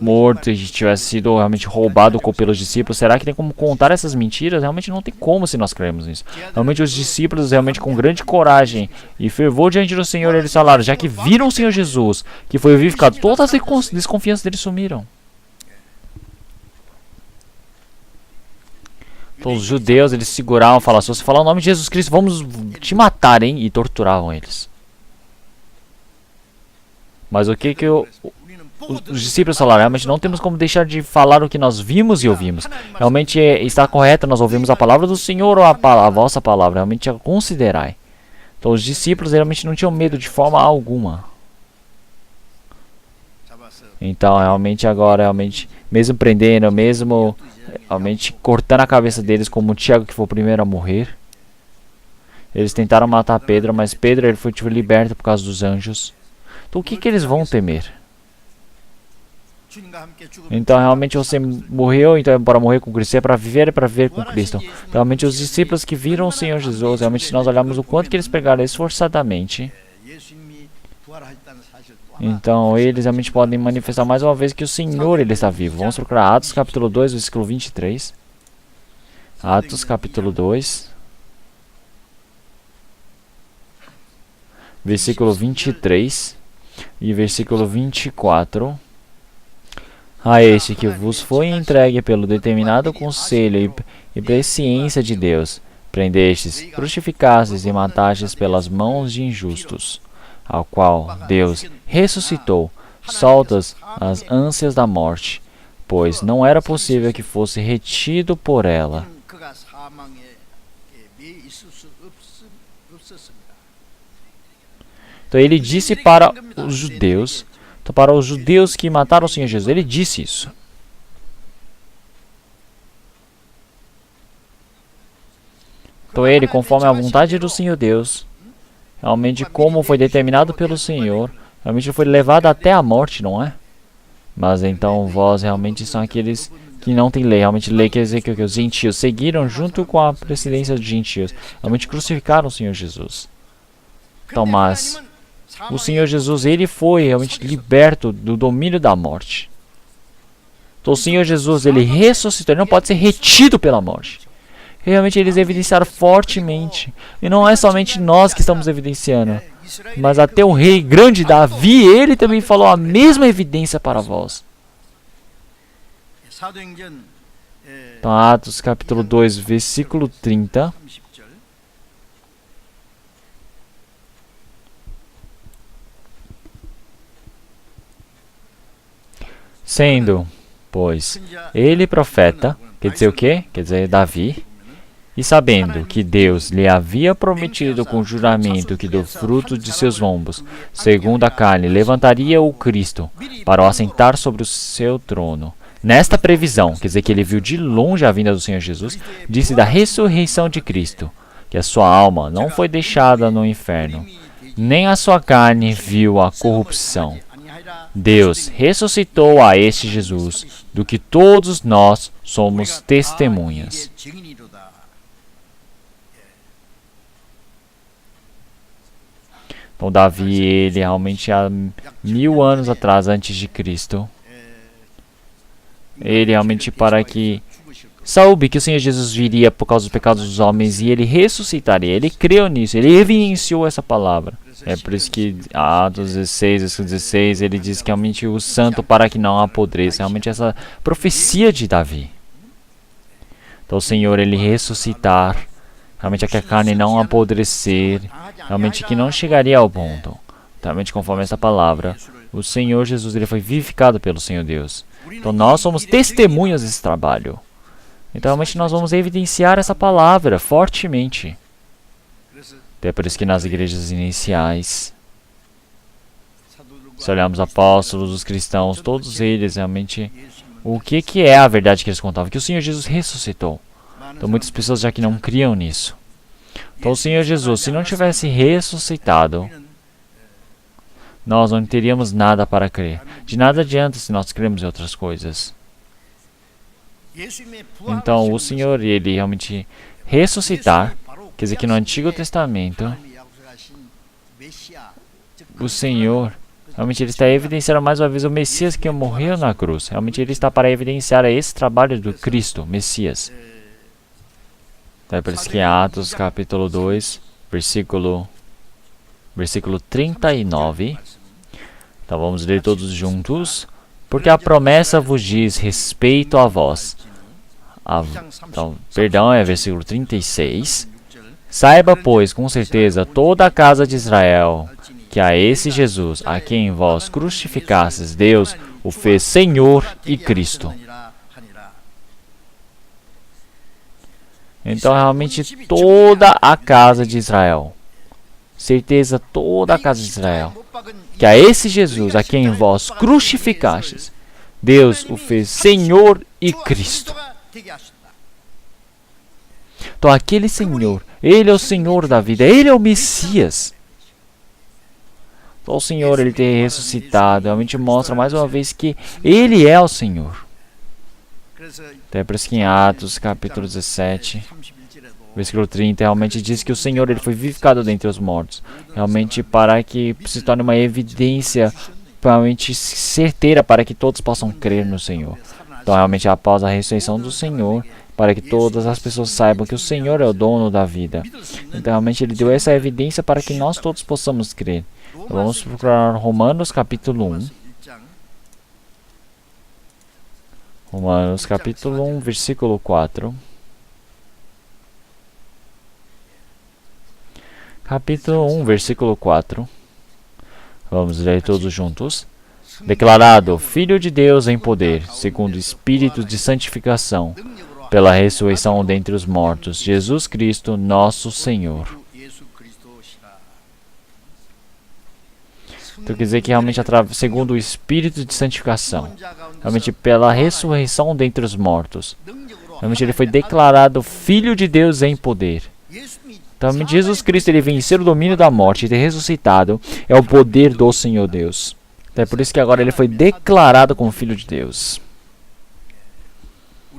morto e tivesse sido realmente roubado pelos discípulos, será que tem como contar essas mentiras? Realmente não tem como se nós cremos nisso. Realmente os discípulos, realmente com grande coragem e fervor diante do Senhor, eles falaram, já que viram o Senhor Jesus, que foi vivificado, todas as desconfianças deles sumiram. Então os judeus, eles seguravam, falavam, se você falar o nome de Jesus Cristo, vamos te matar, hein? E torturavam eles. Mas o que os discípulos falaram? Realmente não temos como deixar de falar o que nós vimos e ouvimos. Realmente está correto, nós ouvimos a palavra do Senhor ou a vossa palavra. Realmente considerai. Então os discípulos realmente não tinham medo de forma alguma. Então realmente agora, realmente, mesmo prendendo, mesmo realmente cortando a cabeça deles, como o Tiago que foi o primeiro a morrer. Eles tentaram matar Pedro, mas Pedro ele foi liberto por causa dos anjos. Então o que eles vão temer? Então realmente você morreu, então é para morrer com Cristo, é para viver com Cristo. Então, realmente os discípulos que viram o Senhor Jesus, realmente se nós olharmos o quanto que eles pregaram esforçadamente, então eles realmente podem manifestar mais uma vez que o Senhor ele está vivo. Vamos procurar Atos capítulo 2, versículo 23. Atos capítulo 2, versículo 23 e versículo 24. A este que vos foi entregue pelo determinado conselho e presciência de Deus, prendestes, crucificastes e matastes pelas mãos de injustos, ao qual Deus ressuscitou, soltas as ânsias da morte, pois não era possível que fosse retido por ela. Então ele disse para os judeus, que mataram o Senhor Jesus, ele disse isso. Então ele, conforme a vontade do Senhor Deus, realmente como foi determinado pelo Senhor, realmente foi levado até a morte, não é? Mas então vós realmente são aqueles que não têm lei. Realmente lei quer dizer que os gentios seguiram junto com a precedência dos gentios. Realmente crucificaram o Senhor Jesus. Então, mas o Senhor Jesus, ele foi realmente liberto do domínio da morte. Então o Senhor Jesus, ele ressuscitou, ele não pode ser retido pela morte. Realmente eles evidenciaram fortemente. E não é somente nós que estamos evidenciando, mas até o rei grande Davi, ele também falou a mesma evidência para vós. Então Atos capítulo 2, versículo 30. Sendo, pois, ele profeta, quer dizer o quê? Quer dizer Davi. E sabendo que Deus lhe havia prometido com juramento que do fruto de seus lombos, segundo a carne, levantaria o Cristo para o assentar sobre o seu trono. Nesta previsão, quer dizer que ele viu de longe a vinda do Senhor Jesus, disse da ressurreição de Cristo, que a sua alma não foi deixada no inferno, nem a sua carne viu a corrupção. Deus ressuscitou a este Jesus, do que todos nós somos testemunhas. Então Davi, ele realmente há 1000 anos atrás, antes de Cristo, ele realmente para que soube que o Senhor Jesus viria por causa dos pecados dos homens e ele ressuscitaria. Ele creu nisso, ele evidenciou essa palavra. É por isso que Atos 16, ele diz que realmente o santo para que não apodreça. Realmente essa profecia de Davi. Então o Senhor, ele ressuscitar, realmente que a carne não apodrecer, realmente que não chegaria ao ponto. Realmente conforme essa palavra, o Senhor Jesus, ele foi vivificado pelo Senhor Deus. Então nós somos testemunhas desse trabalho. Então realmente nós vamos evidenciar essa palavra fortemente. É por isso que nas igrejas iniciais, se olharmos apóstolos, os cristãos, todos eles realmente, o que é a verdade que eles contavam? Que o Senhor Jesus ressuscitou. Então muitas pessoas já que não criam nisso. Então o Senhor Jesus, se não tivesse ressuscitado, nós não teríamos nada para crer. De nada adianta se nós cremos em outras coisas. Então o Senhor, ele realmente ressuscitar, quer dizer que no Antigo Testamento, o Senhor, realmente ele está evidenciando mais uma vez o Messias que morreu na cruz. Realmente ele está para evidenciar esse trabalho do Cristo, Messias. Então, é por isso que em Atos capítulo 2, versículo 39. Então vamos ler todos juntos. Porque a promessa vos diz respeito a vós. Então, perdão, é versículo 36. Saiba, pois, com certeza, toda a casa de Israel, que a esse Jesus, a quem vós crucificastes, Deus o fez Senhor e Cristo. Então, realmente, toda a casa de Israel, certeza, toda a casa de Israel, que a esse Jesus, a quem vós crucificastes, Deus o fez Senhor e Cristo. Então, aquele Senhor, ele é o Senhor da vida, ele é o Messias. Então, o Senhor, ele ter ressuscitado, realmente mostra mais uma vez que ele é o Senhor. Então, é por isso que em Atos, capítulo 17, versículo 30, realmente diz que o Senhor, ele foi vivificado dentre os mortos. Realmente para que se torne uma evidência realmente certeira para que todos possam crer no Senhor. Então, realmente, após a ressurreição do Senhor, para que todas as pessoas saibam que o Senhor é o dono da vida. Então, realmente, ele deu essa evidência para que nós todos possamos crer. Então, vamos procurar Romanos capítulo 1. Romanos capítulo 1, versículo 4. Capítulo 1, versículo 4. Vamos ler todos juntos. Declarado Filho de Deus em poder, segundo o Espírito de santificação, pela ressurreição dentre os mortos, Jesus Cristo, nosso Senhor. Então quer dizer que realmente, segundo o Espírito de santificação, realmente pela ressurreição dentre os mortos, realmente ele foi declarado Filho de Deus em poder. Então, Jesus Cristo, ele venceu o domínio da morte e ter ressuscitado é o poder do Senhor Deus. Então, é por isso que agora ele foi declarado como Filho de Deus.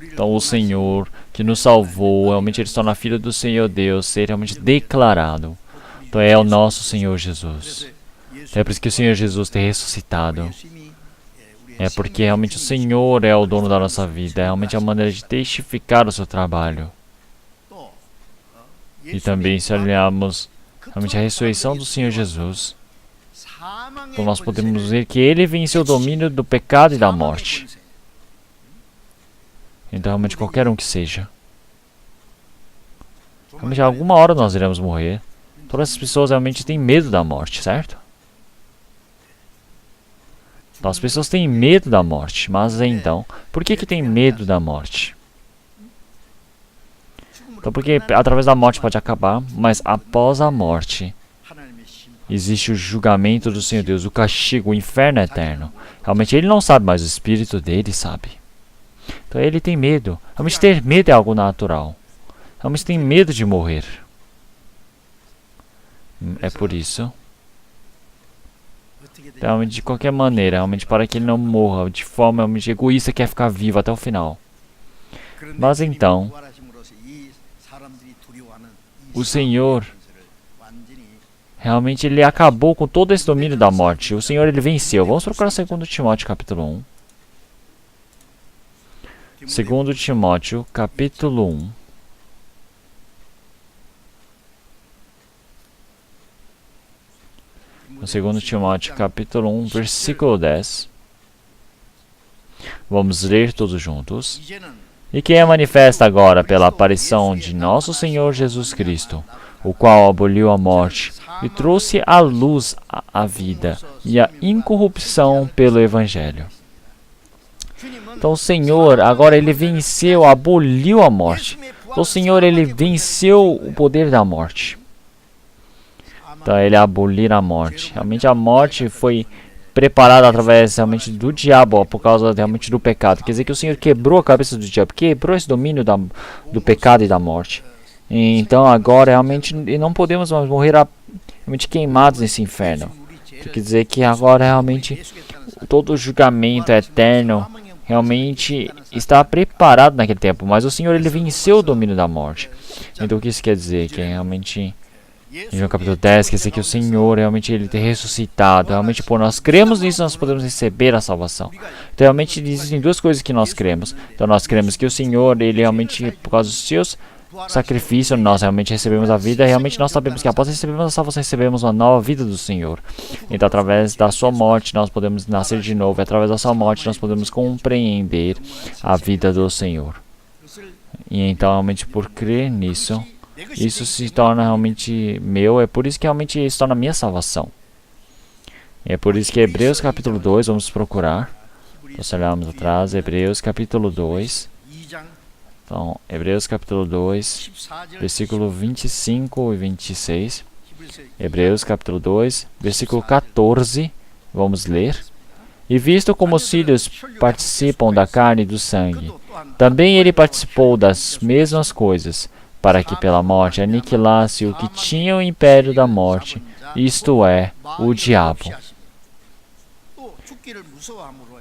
Então, o Senhor que nos salvou, realmente ele se torna filho do Senhor Deus, ser realmente declarado. Então, é o nosso Senhor Jesus. Então, é por isso que o Senhor Jesus tem ressuscitado. É porque realmente o Senhor é o dono da nossa vida. É realmente a maneira de testificar o seu trabalho. E também, se olharmos realmente a ressurreição do Senhor Jesus, então nós podemos ver que ele venceu o domínio do pecado e da morte. Então, realmente, qualquer um que seja. Realmente, alguma hora nós iremos morrer. Todas as pessoas realmente têm medo da morte, certo? Então, as pessoas têm medo da morte. Mas, então, por que tem medo da morte? Então, porque através da morte pode acabar, mas após a morte, existe o julgamento do Senhor Deus, o castigo, o inferno eterno. Realmente ele não sabe, mas o Espírito dele sabe. Então ele tem medo. Realmente ter medo é algo natural. Realmente tem medo de morrer. É por isso. Então, realmente, de qualquer maneira, realmente para que ele não morra de forma realmente egoísta, quer ficar vivo até o final. Mas então, o Senhor, realmente ele acabou com todo esse domínio da morte. O Senhor, ele venceu. Vamos procurar 2 Timóteo capítulo 1. 2 Timóteo, capítulo 1. No 2 Timóteo, capítulo 1, versículo 10. Vamos ler todos juntos. E que é manifesta agora pela aparição de nosso Senhor Jesus Cristo, o qual aboliu a morte e trouxe à luz a vida e a incorrupção pelo Evangelho. Então o Senhor, agora ele venceu, aboliu a morte. Então o Senhor, ele venceu o poder da morte. Então ele aboliu a morte. Realmente a morte foi preparada através realmente do diabo, por causa realmente do pecado. Quer dizer que o Senhor quebrou a cabeça do diabo, quebrou esse domínio do pecado e da morte. E então agora realmente não podemos mais morrer realmente queimados nesse inferno. Quer dizer que agora realmente todo o julgamento eterno realmente está preparado naquele tempo, mas o Senhor ele venceu o domínio da morte. Então o que isso quer dizer? Que realmente em João capítulo 10, quer dizer que o Senhor realmente ele tem ressuscitado. Realmente por nós cremos nisso, nós podemos receber a salvação. Então realmente existem duas coisas que nós cremos. Então nós cremos que o Senhor, ele realmente, por causa dos seus sacrifícios, nós realmente recebemos a vida. E realmente nós sabemos que após recebermos a salvação, recebemos uma nova vida do Senhor. Então através da sua morte nós podemos nascer de novo. E através da sua morte nós podemos compreender a vida do Senhor. E então realmente por crer nisso, isso se torna realmente meu, é por isso que realmente se torna minha salvação. E é por isso que Hebreus capítulo 2, vamos procurar. Nós olhamos atrás, Hebreus capítulo 2. Então, Hebreus capítulo 2, versículo 25 e 26. Hebreus capítulo 2, versículo 14, vamos ler. E visto como os filhos participam da carne e do sangue, também ele participou das mesmas coisas, para que pela morte aniquilasse o que tinha o império da morte, isto é, o diabo.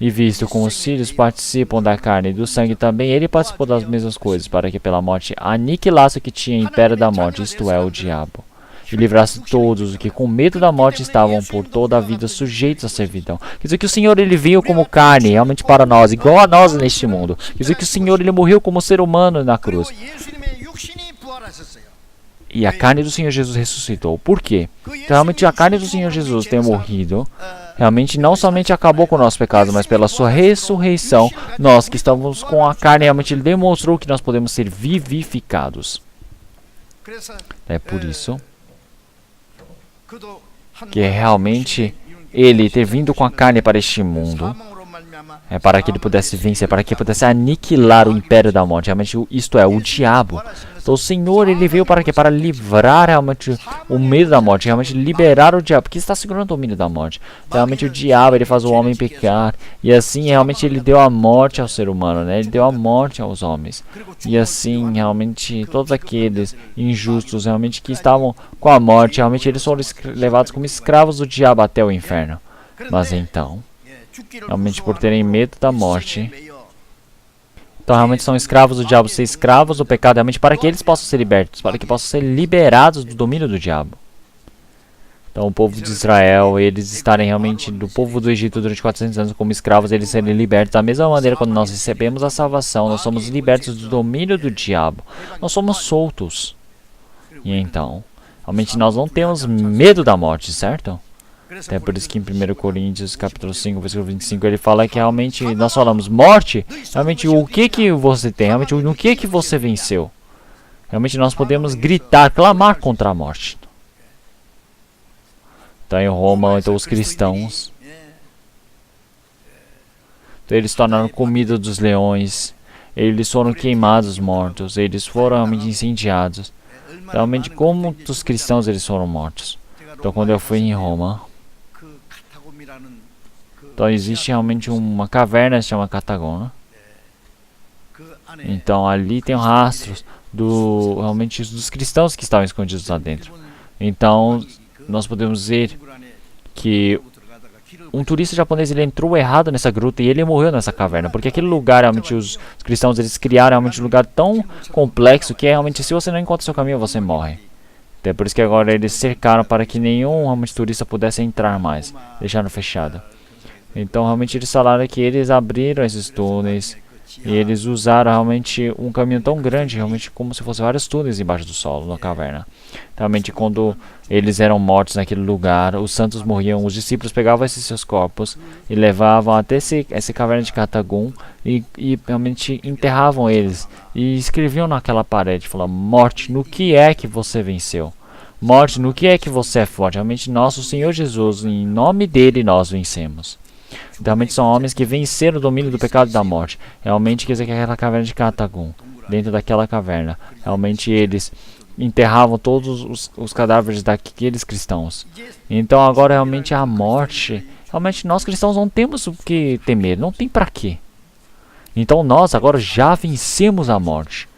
E visto como os filhos participam da carne e do sangue, também ele participou das mesmas coisas, para que pela morte aniquilasse o que tinha o império da morte, isto é, o diabo. E livrasse todos os que com medo da morte estavam por toda a vida sujeitos à servidão. Quer dizer que o Senhor ele veio como carne, realmente para nós, igual a nós neste mundo. Quer dizer que o Senhor ele morreu como ser humano na cruz. E a carne do Senhor Jesus ressuscitou. Por quê? Então, realmente a carne do Senhor Jesus ter morrido, realmente não somente acabou com o nosso pecado, mas pela sua ressurreição, nós que estamos com a carne, realmente ele demonstrou que nós podemos ser vivificados. É por isso que realmente ele ter vindo com a carne para este mundo, é para que ele pudesse vencer, para que ele pudesse aniquilar o império da morte, realmente isto é, o diabo. Então o Senhor ele veio para quê? Para livrar realmente o medo da morte, realmente liberar o diabo, porque está segurando o domínio da morte. Realmente o diabo ele faz o homem pecar, e assim realmente ele deu a morte ao ser humano, né? Ele deu a morte aos homens. E assim realmente todos aqueles injustos realmente que estavam com a morte, realmente eles foram levados como escravos do diabo até o inferno. Mas então, realmente por terem medo da morte, então realmente são escravos do diabo, ser escravos do pecado, realmente para que eles possam ser libertos, para que possam ser liberados do domínio do diabo. Então o povo de Israel, eles estarem realmente do povo do Egito durante 400 anos como escravos, eles serem libertos. Da mesma maneira, quando nós recebemos a salvação, nós somos libertos do domínio do diabo. Nós somos soltos. E então, realmente nós não temos medo da morte, certo? É por isso que em 1 Coríntios capítulo 5, versículo 25, ele fala que realmente nós falamos morte, realmente o que você tem, realmente no que você venceu. Realmente nós podemos gritar, clamar contra a morte. Então em Roma, então os cristãos, então, eles tornaram comida dos leões, eles foram queimados, mortos, eles foram realmente incendiados. Realmente como os cristãos eles foram mortos. Então quando eu fui em Roma, então existe realmente uma caverna que se chama Catagona. Então ali tem rastros realmente dos cristãos que estavam escondidos lá dentro. Então nós podemos ver que um turista japonês ele entrou errado nessa gruta e ele morreu nessa caverna, porque aquele lugar realmente os cristãos eles criaram realmente um lugar tão complexo que realmente se você não encontra seu caminho você morre. Então, é por isso que agora eles cercaram para que nenhum realmente turista pudesse entrar mais, deixaram fechado. Então realmente eles falaram que eles abriram esses túneis E eles usaram realmente um caminho tão grande, realmente como se fossem vários túneis embaixo do solo, na caverna. Realmente, quando eles eram mortos naquele lugar, os santos morriam, os discípulos pegavam esses seus corpos e levavam até essa caverna de Catagum e realmente enterravam eles. E escreviam naquela parede, falando: morte, no que é que você venceu? Morte, no que é que você é forte? Realmente, nosso Senhor Jesus, em nome dele nós vencemos. Realmente são homens que venceram o domínio do pecado e da morte. Realmente que aquela caverna de Catagum, dentro daquela caverna, realmente eles enterravam todos os cadáveres daqueles cristãos. Então agora realmente a morte, realmente nós cristãos não temos o que temer, não tem para quê. Então nós agora já vencemos a morte.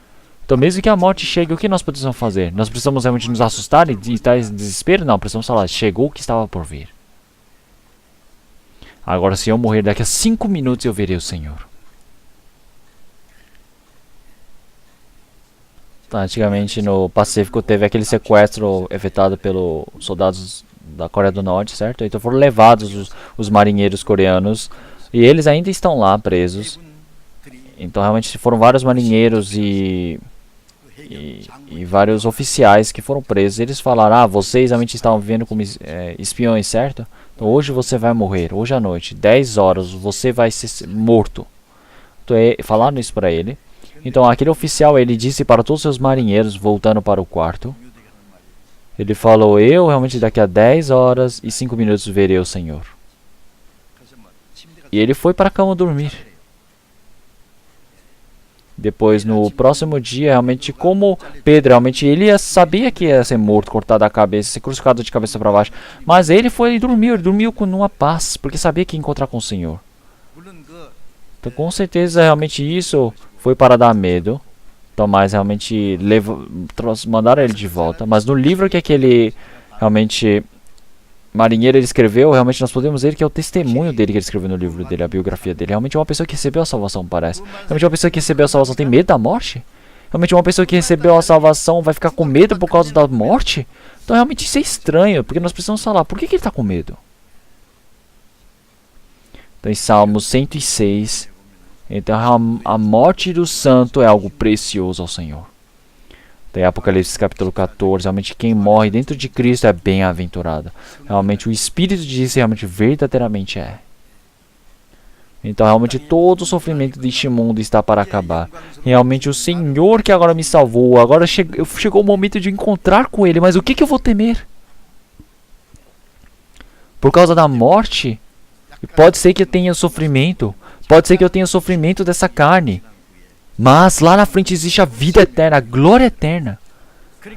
Então mesmo que a morte chegue, o que nós precisamos fazer? Nós precisamos realmente nos assustar e estar em desespero? Não, precisamos falar: chegou o que estava por vir. Agora, se eu morrer daqui a 5 minutos, eu verei o Senhor. Antigamente, no Pacífico, teve aquele sequestro efetuado pelos soldados da Coreia do Norte, certo? Então foram levados os marinheiros coreanos. E eles ainda estão lá, presos. Então, realmente, foram vários marinheiros e vários oficiais que foram presos. Eles falaram: ah, vocês realmente estavam vivendo como espiões, certo? Então hoje você vai morrer, hoje à noite, 10 horas, você vai ser morto. Então falaram isso para ele. Então aquele oficial, ele disse para todos os seus marinheiros, voltando para o quarto, ele falou: eu realmente daqui a 10 horas e 5 minutos verei o Senhor. E ele foi para a cama dormir. Depois, no próximo dia, realmente, como Pedro, realmente, ele sabia que ia ser morto, cortado a cabeça, ser crucificado de cabeça para baixo. Mas ele foi e dormiu, com uma paz, porque sabia que ia encontrar com o Senhor. Então, com certeza, realmente, isso foi para dar medo. Então, mas realmente, mandaram ele de volta. Mas no livro que aquele, realmente, marinheiro ele escreveu, realmente nós podemos ver que é o testemunho dele que ele escreveu no livro dele, a biografia dele. Realmente é uma pessoa que recebeu a salvação, parece. Realmente uma pessoa que recebeu a salvação tem medo da morte? Realmente uma pessoa que recebeu a salvação vai ficar com medo por causa da morte? Então realmente isso é estranho, porque nós precisamos falar, por que ele está com medo? Então em Salmos 106, então a morte do santo é algo precioso ao Senhor. Tem Apocalipse capítulo 14, realmente quem morre dentro de Cristo é bem-aventurado. Realmente o Espírito diz, realmente verdadeiramente é. Então realmente todo o sofrimento deste mundo está para acabar. Realmente o Senhor que agora me salvou, agora chegou o momento de encontrar com Ele, mas o que eu vou temer? Por causa da morte? Pode ser que eu tenha sofrimento, pode ser que eu tenha sofrimento dessa carne. Mas lá na frente existe a vida eterna, a glória eterna.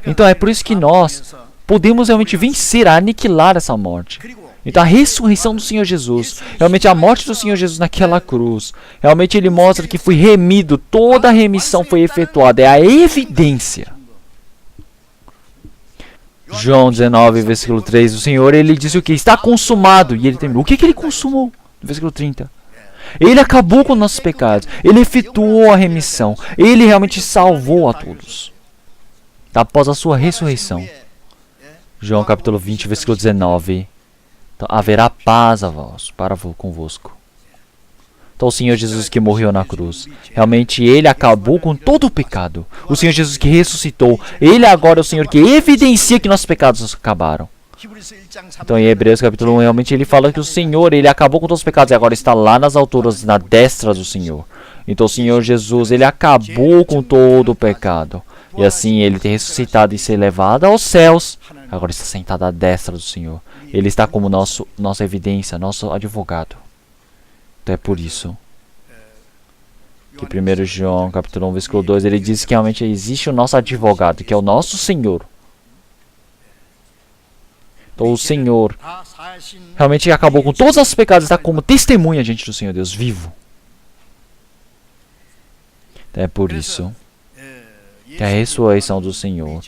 Então é por isso que nós podemos realmente vencer, aniquilar essa morte. Então a ressurreição do Senhor Jesus, realmente a morte do Senhor Jesus naquela cruz, realmente ele mostra que foi remido, toda a remissão foi efetuada, é a evidência. João 19, versículo 3, o Senhor ele disse o que? Está consumado. E ele terminou. O que ele consumou? Versículo 30. Ele acabou com nossos pecados. Ele efetuou a remissão. Ele realmente salvou a todos. Após a sua ressurreição. João capítulo 20, versículo 19. Então, haverá paz a vós, convosco. Então o Senhor Jesus que morreu na cruz, realmente ele acabou com todo o pecado. O Senhor Jesus que ressuscitou, ele agora é o Senhor que evidencia que nossos pecados acabaram. Então em Hebreus capítulo 1, realmente ele fala que o Senhor, ele acabou com todos os pecados e agora está lá nas alturas, na destra do Senhor. Então o Senhor Jesus, ele acabou com todo o pecado. E assim ele tem ressuscitado e ser levado aos céus. Agora está sentado à destra do Senhor. Ele está como nossa evidência, nosso advogado. Então é por isso que 1 João capítulo 1, versículo 2, ele diz que realmente existe o nosso advogado, que é o nosso Senhor. Então o Senhor realmente acabou com todos os pecados, está como testemunha diante do Senhor Deus vivo. Então é por isso que a ressurreição do Senhor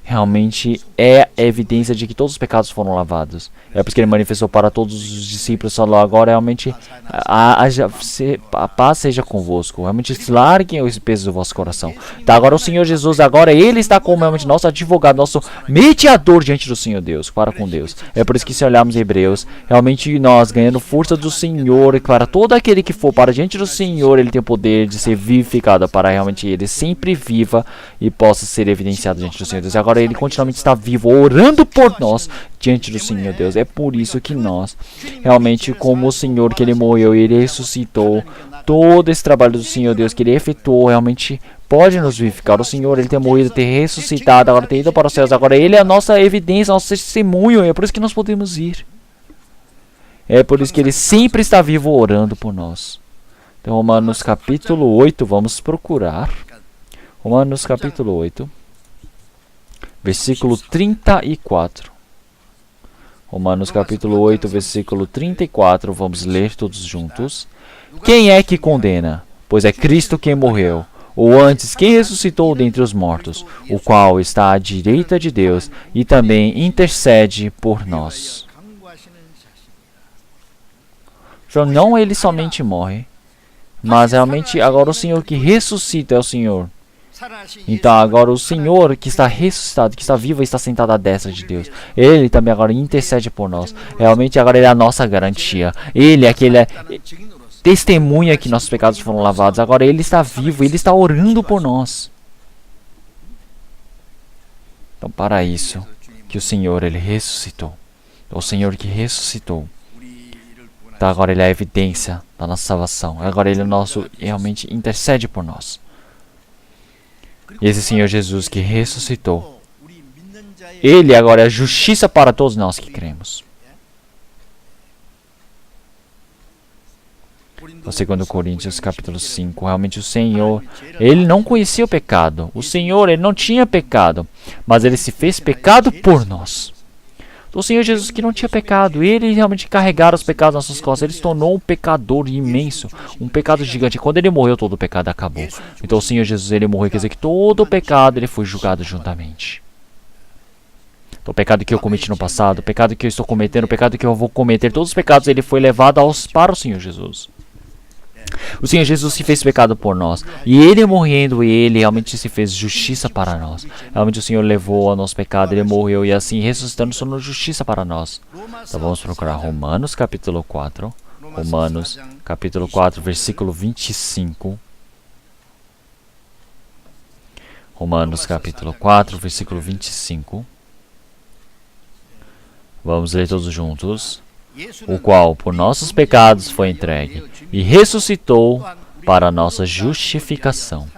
realmente é evidência de que todos os pecados foram lavados. É por isso que ele manifestou para todos os discípulos, falou agora realmente a paz seja convosco, realmente larguem os pesos do vosso coração. Tá, agora o Senhor Jesus, agora ele está como realmente nosso advogado, nosso mediador diante do Senhor Deus, para com Deus. É por isso que se olharmos em Hebreus, realmente nós ganhando força do Senhor, e para todo aquele que for para diante do Senhor, ele tem o poder de ser vivificado, para realmente ele sempre viva e possa ser evidenciado diante do Senhor Deus. E agora ele continuamente está vivo, orando por nós diante do Senhor Deus. É por isso que nós, realmente, como o Senhor que ele morreu e ele ressuscitou, todo esse trabalho do Senhor Deus que ele efetuou, realmente pode nos vivificar. O Senhor, ele tem morrido, ter ressuscitado, agora ter ido para os céus. Agora ele é a nossa evidência, nosso testemunho. É por isso que nós podemos ir. É por isso que ele sempre está vivo orando por nós. Então, Romanos capítulo 8, vamos procurar. Romanos capítulo 8. Versículo 34. Romanos capítulo 8, versículo 34. Vamos ler todos juntos. Quem é que condena? Pois é Cristo quem morreu, ou antes, quem ressuscitou dentre os mortos, o qual está à direita de Deus e também intercede por nós. Então, não ele somente morre, mas realmente agora o Senhor que ressuscita é o Senhor. Então agora o Senhor que está ressuscitado, que está vivo e está sentado à destra de Deus, ele também agora intercede por nós. Realmente agora ele é a nossa garantia. Ele é aquele testemunha que nossos pecados foram lavados. Agora ele está vivo, ele está orando por nós. Então para isso que o Senhor ele ressuscitou. O Senhor que ressuscitou. Então agora ele é a evidência da nossa salvação. Agora ele é nosso, realmente intercede por nós. E esse Senhor Jesus que ressuscitou, ele agora é a justiça para todos nós que cremos. No 2 Coríntios capítulo 5, realmente o Senhor, ele não conhecia o pecado. O Senhor, ele não tinha pecado, mas ele se fez pecado por nós. O Senhor Jesus que não tinha pecado, ele realmente carregara os pecados nas suas costas, ele se tornou um pecador imenso, um pecado gigante. Quando ele morreu, todo o pecado acabou. Então o Senhor Jesus, ele morreu, quer dizer que todo o pecado ele foi julgado juntamente. Então, o pecado que eu cometi no passado, o pecado que eu estou cometendo, o pecado que eu vou cometer, todos os pecados ele foi levado para o Senhor Jesus. O Senhor Jesus se fez pecado por nós. E ele morrendo, ele realmente se fez justiça para nós. Realmente o Senhor levou o nosso pecado, ele morreu e assim ressuscitando se tornou justiça para nós. Então vamos procurar Romanos capítulo 4. Romanos capítulo 4, versículo 25. Romanos capítulo 4, versículo 25. Vamos ler todos juntos. O qual por nossos pecados foi entregue e ressuscitou para a nossa justificação.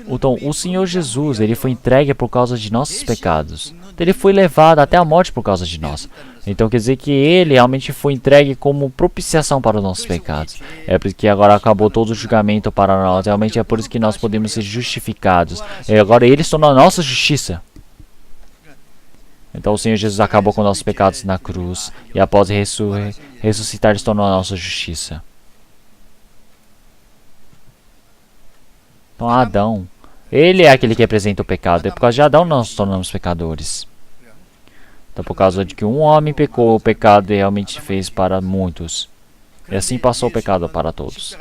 Então, o Senhor Jesus, ele foi entregue por causa de nossos pecados. Ele foi levado até a morte por causa de nós. Então, quer dizer que ele realmente foi entregue como propiciação para os nossos pecados. É porque agora acabou todo o julgamento para nós. Realmente é por isso que nós podemos ser justificados. E agora ele se tornou a nossa justiça. Então o Senhor Jesus acabou com nossos pecados na cruz e após ressuscitar ele se tornou a nossa justiça. Então Adão, ele é aquele que representa o pecado. É por causa de Adão nós nos tornamos pecadores. Então por causa de que um homem pecou, o pecado realmente fez para muitos. E assim passou o pecado para todos.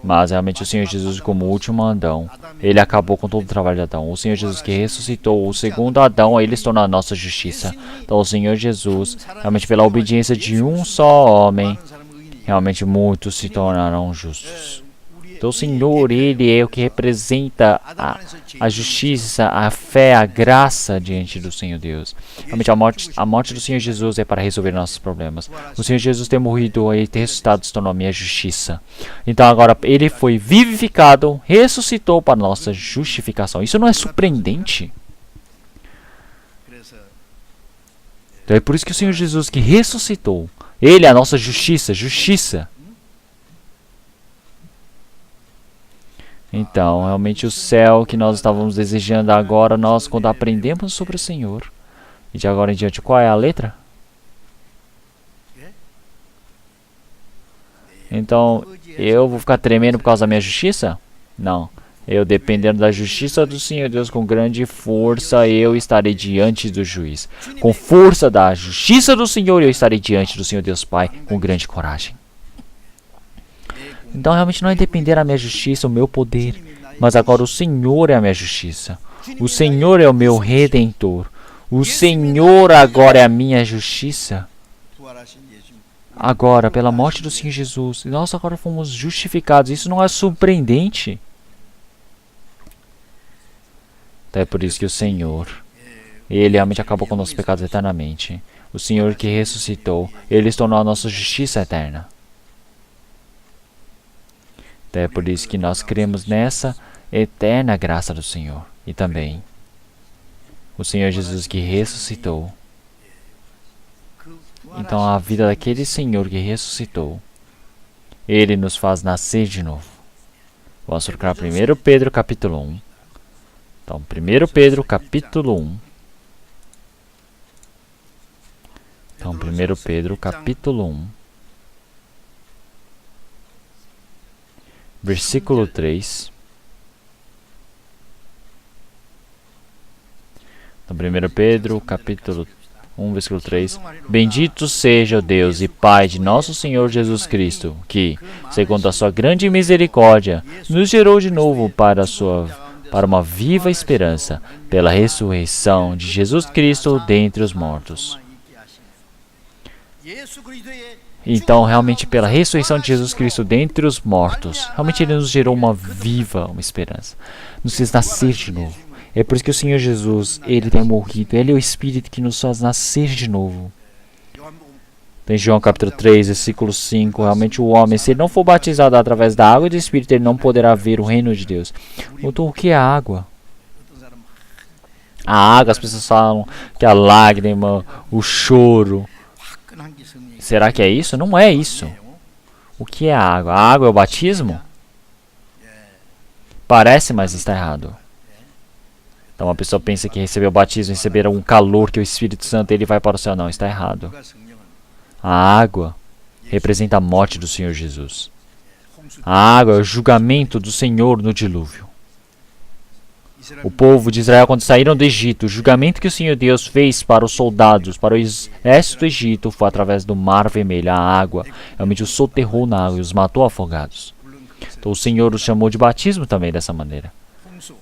Mas realmente o Senhor Jesus, como último Adão, ele acabou com todo o trabalho de Adão. O Senhor Jesus que ressuscitou o segundo Adão, ele se tornou a nossa justiça. Então o Senhor Jesus, realmente pela obediência de um só homem, realmente muitos se tornaram justos. Então o Senhor, ele é o que representa a justiça, a fé, a graça diante do Senhor Deus. Realmente a morte do Senhor Jesus é para resolver nossos problemas. O Senhor Jesus ter morrido e ter ressuscitado se tornou a minha justiça. Então agora ele foi vivificado, ressuscitou para a nossa justificação. Isso não é surpreendente? Então é por isso que o Senhor Jesus que ressuscitou, ele é a nossa justiça, justiça. Então, realmente o céu que nós estávamos desejando agora, nós quando aprendemos sobre o Senhor, e de agora em diante, qual é a letra? Então, eu vou ficar tremendo por causa da minha justiça? Não. Eu, dependendo da justiça do Senhor Deus, com grande força, eu estarei diante do juiz. Com força da justiça do Senhor, eu estarei diante do Senhor Deus Pai, com grande coragem. Então, realmente não é depender da minha justiça, o meu poder, mas agora o Senhor é a minha justiça. O Senhor é o meu Redentor. O Senhor agora é a minha justiça. Agora, pela morte do Senhor Jesus, nós agora fomos justificados. Isso não é surpreendente? Então é por isso que o Senhor, Ele realmente acabou com nossos pecados eternamente. O Senhor que ressuscitou, Ele se tornou a nossa justiça eterna. Então é por isso que nós cremos nessa eterna graça do Senhor. E também o Senhor Jesus que ressuscitou. Então a vida daquele Senhor que ressuscitou, Ele nos faz nascer de novo. Vamos procurar 1 Pedro capítulo 1. Então, 1 Pedro capítulo 1. Então, 1 Pedro capítulo 1. Versículo 3. Então, 1 Pedro capítulo 1, versículo 3. Bendito seja o Deus e Pai de nosso Senhor Jesus Cristo, que, segundo a sua grande misericórdia, nos gerou de novo para uma viva esperança, pela ressurreição de Jesus Cristo dentre os mortos. Então, realmente, pela ressurreição de Jesus Cristo dentre os mortos, realmente Ele nos gerou uma esperança. Nos fez nascer de novo. É por isso que o Senhor Jesus, Ele tem morrido. Ele é o Espírito que nos faz nascer de novo. Em João capítulo 3, versículo 5, realmente o homem, se ele não for batizado através da água e do Espírito, ele não poderá ver o reino de Deus. Então, o que é a água? A água, as pessoas falam que a lágrima, o choro. Será que é isso? Não é isso. O que é a água? A água é o batismo? Parece, mas está errado. Então, uma pessoa pensa que receber o batismo, receber um calor que é o Espírito Santo, ele vai para o céu. Não, está errado. A água representa a morte do Senhor Jesus. A água é o julgamento do Senhor no dilúvio. O povo de Israel, quando saíram do Egito, o julgamento que o Senhor Deus fez para os soldados, para o exército do Egito, foi através do Mar Vermelho. A água realmente os soterrou na água e os matou afogados. Então o Senhor os chamou de batismo também dessa maneira.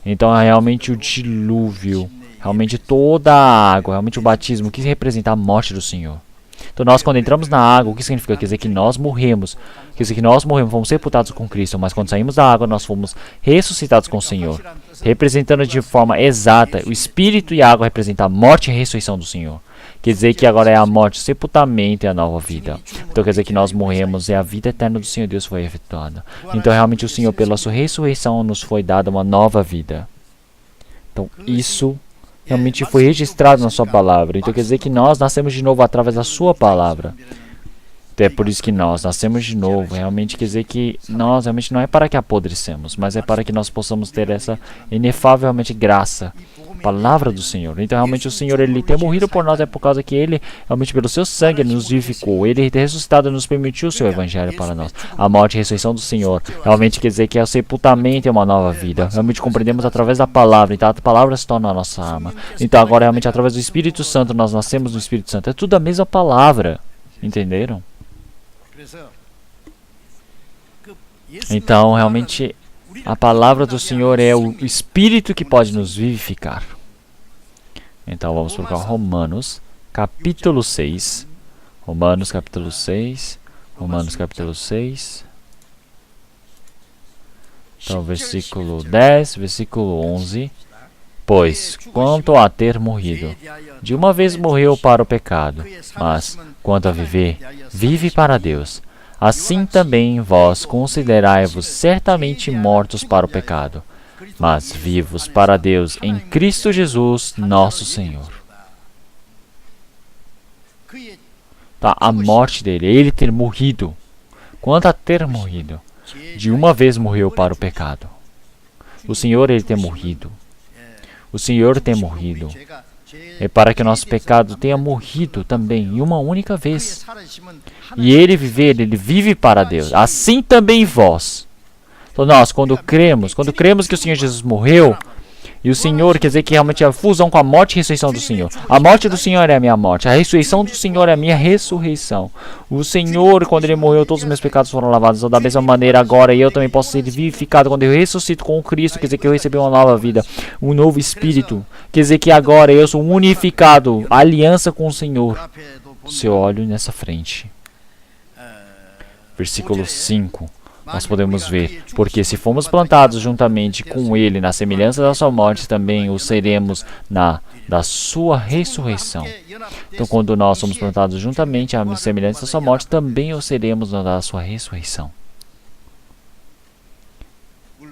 Então realmente o dilúvio, realmente toda a água, realmente o batismo, que representa a morte do Senhor. Então nós, quando entramos na água, o que significa? Quer dizer que nós morremos. Quer dizer que nós morremos, fomos sepultados com Cristo. Mas quando saímos da água, nós fomos ressuscitados com o Senhor. Representando de forma exata, o Espírito e a água representam a morte e a ressurreição do Senhor. Quer dizer que agora é a morte, o sepultamento e a nova vida. Então quer dizer que nós morremos e a vida eterna do Senhor Deus foi efetuada. Então realmente o Senhor, pela sua ressurreição, nos foi dada uma nova vida. Então isso realmente foi registrado na sua palavra. Então quer dizer que nós nascemos de novo através da sua palavra. Então é por isso que nós nascemos de novo. Realmente quer dizer que nós realmente não é para que apodrecemos, mas é para que nós possamos ter essa inefável realmente graça, palavra do Senhor. Então realmente o Senhor, Ele ter morrido por nós é por causa que Ele, realmente pelo seu sangue, Ele nos vivificou. Ele ter ressuscitado nos permitiu o seu evangelho para nós. A morte e a ressurreição do Senhor realmente quer dizer que o sepultamento é uma nova vida. Realmente compreendemos através da palavra. Então a palavra se torna a nossa arma. Então agora realmente através do Espírito Santo nós nascemos no Espírito Santo. É tudo a mesma palavra. Entenderam? Então realmente a palavra do Senhor é o Espírito que pode nos vivificar. Então vamos para Romanos capítulo 6. Romanos capítulo 6. Romanos capítulo 6. Então versículo 10, versículo 11. Pois, quanto a ter morrido, de uma vez morreu para o pecado, mas, quanto a viver, vive para Deus. Assim também vós considerai-vos certamente mortos para o pecado, mas vivos para Deus em Cristo Jesus, nosso Senhor. Tá, a morte dele, ele ter morrido. Quanto a ter morrido, de uma vez morreu para o pecado. O Senhor, ele ter morrido. O Senhor tem morrido. É para que o nosso pecado tenha morrido também, em uma única vez. E ele viver, ele vive para Deus. Assim também vós. Então nós, quando cremos que o Senhor Jesus morreu, e o Senhor quer dizer que realmente é a fusão com a morte e ressurreição do Senhor. A morte do Senhor é a minha morte. A ressurreição do Senhor é a minha ressurreição. O Senhor, quando Ele morreu, todos os meus pecados foram lavados. Então, da mesma maneira, agora eu também posso ser vivificado. Quando eu ressuscito com Cristo, quer dizer que eu recebi uma nova vida, um novo Espírito. Quer dizer que agora eu sou unificado, aliança com o Senhor. Se eu olho nessa frente. Versículo 5. Nós podemos ver, porque se fomos plantados juntamente com Ele na semelhança da sua morte, também o seremos da sua ressurreição. Então, quando nós somos plantados juntamente à semelhança da sua morte, também o seremos da sua ressurreição.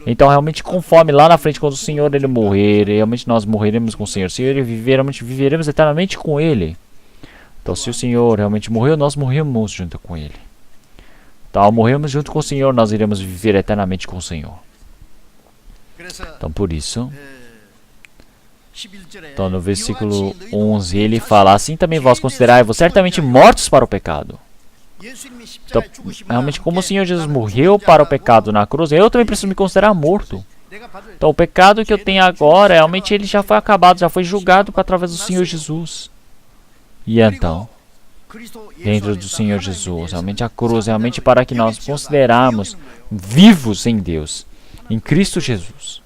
Então, realmente, conforme lá na frente, quando o Senhor Ele morrer, realmente nós morreremos com o Senhor. Se Ele viver, realmente viveremos eternamente com Ele. Então, se o Senhor realmente morreu, nós morremos junto com Ele. Então, ao morrermos junto com o Senhor, nós iremos viver eternamente com o Senhor. Então, por isso, então, no versículo 11, ele fala, assim também vós considerai-vos certamente mortos para o pecado. Então, realmente, como o Senhor Jesus morreu para o pecado na cruz, eu também preciso me considerar morto. Então, o pecado que eu tenho agora, realmente, ele já foi acabado, já foi julgado através do Senhor Jesus. E então, dentro do Senhor Jesus, realmente a cruz, realmente para que nós considerarmos vivos em Deus, em Cristo Jesus.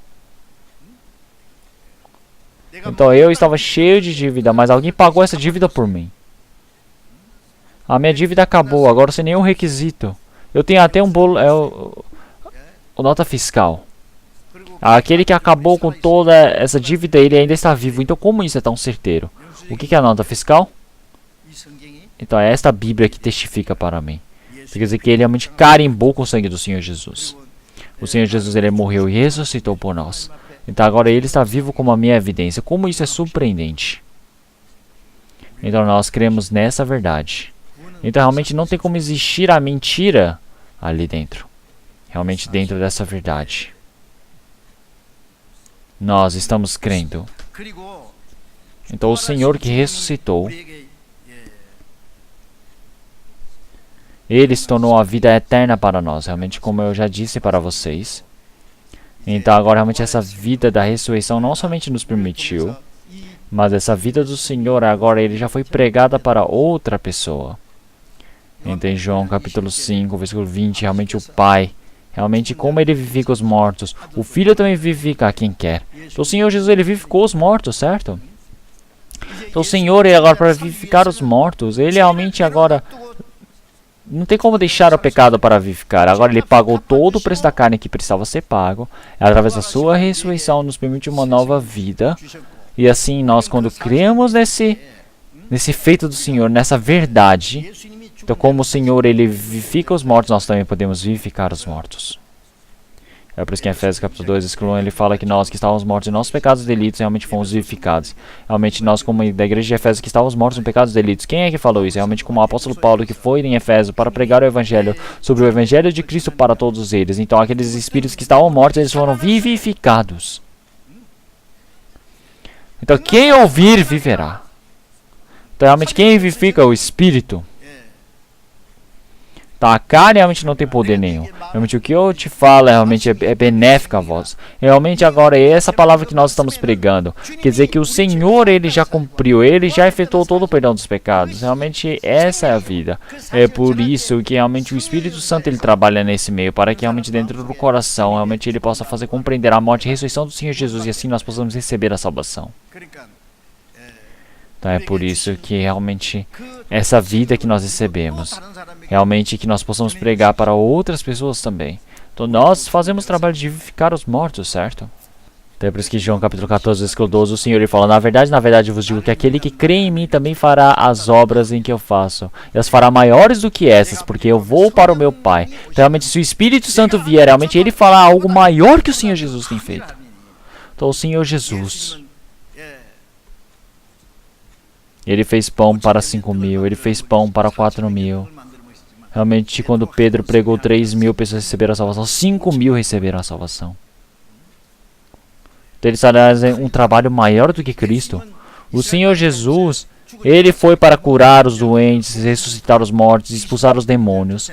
Então eu estava cheio de dívida, mas alguém pagou essa dívida por mim. A minha dívida acabou, agora sem nenhum requisito. Eu tenho até um bolo, o nota fiscal. Aquele que acabou com toda essa dívida, ele ainda está vivo. Então como isso é tão certeiro? O que é a nota fiscal? Então é esta Bíblia que testifica para mim. Quer dizer que ele realmente carimbou com o sangue do Senhor Jesus. O Senhor Jesus, ele morreu e ressuscitou por nós. Então agora ele está vivo como a minha evidência. Como isso é surpreendente. Então nós cremos nessa verdade. Então realmente não tem como existir a mentira ali dentro. Realmente dentro dessa verdade. Nós estamos crendo. Então o Senhor que ressuscitou, Ele se tornou a vida eterna para nós, realmente, como eu já disse para vocês. Então agora realmente essa vida da ressurreição não somente nos permitiu, mas essa vida do Senhor agora ele já foi pregada para outra pessoa. Então em João capítulo 5, versículo 20, realmente o Pai, realmente como ele vivifica os mortos, o Filho também vivifica a quem quer. Então o Senhor Jesus ele vivificou os mortos, certo? Então o Senhor ele agora para vivificar os mortos, ele realmente agora não tem como deixar o pecado para vivificar. Agora ele pagou todo o preço da carne que precisava ser pago. Através da sua ressurreição nos permite uma nova vida. E assim nós, quando cremos nesse feito do Senhor, nessa verdade, então como o Senhor ele vivifica os mortos, nós também podemos vivificar os mortos. É por isso que em Efésios capítulo 2, versículo 1, ele fala que nós que estávamos mortos em nossos pecados e delitos, realmente fomos vivificados. Realmente nós, como da igreja de Efésios, que estávamos mortos em pecados e delitos. Quem é que falou isso? Realmente como o apóstolo Paulo, que foi em Efésios para pregar o evangelho, sobre o evangelho de Cristo para todos eles. Então aqueles espíritos que estavam mortos, eles foram vivificados. Então quem ouvir, viverá. Então realmente quem vivifica o espírito. Tá, a carne realmente não tem poder nenhum. Realmente o que eu te falo realmente é benéfico a vós. Realmente agora é essa palavra que nós estamos pregando. Quer dizer que o Senhor ele já cumpriu, ele já efetuou todo o perdão dos pecados. Realmente essa é a vida. É por isso que realmente o Espírito Santo ele trabalha nesse meio, para que realmente dentro do coração, realmente ele possa fazer compreender a morte e a ressurreição do Senhor Jesus, e assim nós possamos receber a salvação. Então é por isso que realmente essa vida que nós recebemos, realmente que nós possamos pregar para outras pessoas também. Então nós fazemos trabalho de vivificar os mortos, certo? Então é por isso que João capítulo 14, versículo 12, o Senhor ele fala, na verdade vos digo que aquele que crê em mim também fará as obras em que eu faço. E as fará maiores do que essas, porque eu vou para o meu Pai. Então realmente se o Espírito Santo vier, realmente ele fará algo maior que o Senhor Jesus tem feito. Então o Senhor Jesus, ele fez pão para 5.000, ele fez pão para 4.000. Realmente, quando Pedro pregou, 3.000 pessoas receberam a salvação, 5.000 receberam a salvação. Então, eles fazem um trabalho maior do que Cristo. O Senhor Jesus, ele foi para curar os doentes, ressuscitar os mortos, expulsar os demônios.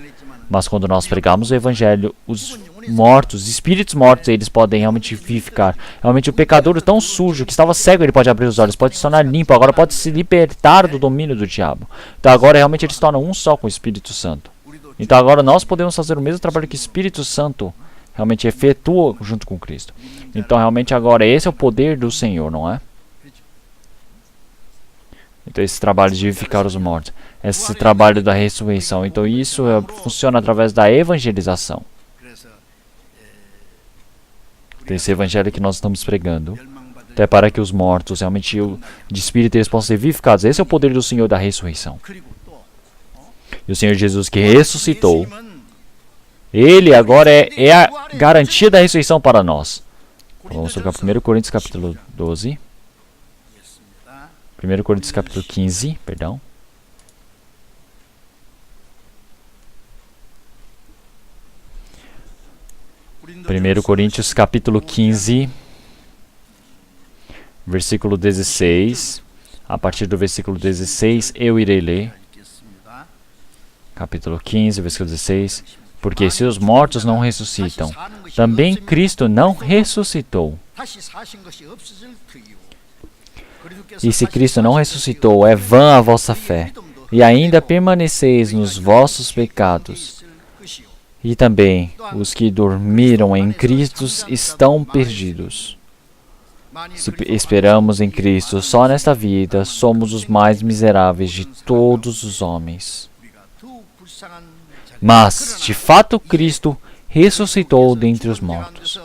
Mas quando nós pregamos o Evangelho, os mortos, espíritos mortos, eles podem realmente vivificar. Realmente o pecador tão sujo, que estava cego, ele pode abrir os olhos, pode se tornar limpo, agora pode se libertar do domínio do diabo. Então agora realmente ele se torna um só com o Espírito Santo. Então agora nós podemos fazer o mesmo trabalho que o Espírito Santo realmente efetua junto com Cristo. Então realmente agora esse é o poder do Senhor, não é? Então esse trabalho de vivificar os mortos, esse trabalho da ressurreição, então isso funciona através da evangelização. Então, esse evangelho que nós estamos pregando, até para que os mortos realmente de espírito eles possam ser vivificados. Esse é o poder do Senhor da ressurreição. E o Senhor Jesus que ressuscitou, Ele agora é a garantia da ressurreição para nós. Então, vamos trocar 1 Coríntios capítulo 12. 1 Coríntios capítulo 15, perdão. Primeiro Coríntios capítulo 15, versículo 16. A partir do versículo 16 eu irei ler. Capítulo 15, versículo 16. Porque se os mortos não ressuscitam, também Cristo não ressuscitou. E se Cristo não ressuscitou, é vã a vossa fé, e ainda permaneceis nos vossos pecados. E também os que dormiram em Cristo estão perdidos. Se esperamos em Cristo só nesta vida, somos os mais miseráveis de todos os homens. Mas, de fato, Cristo ressuscitou dentre os mortos,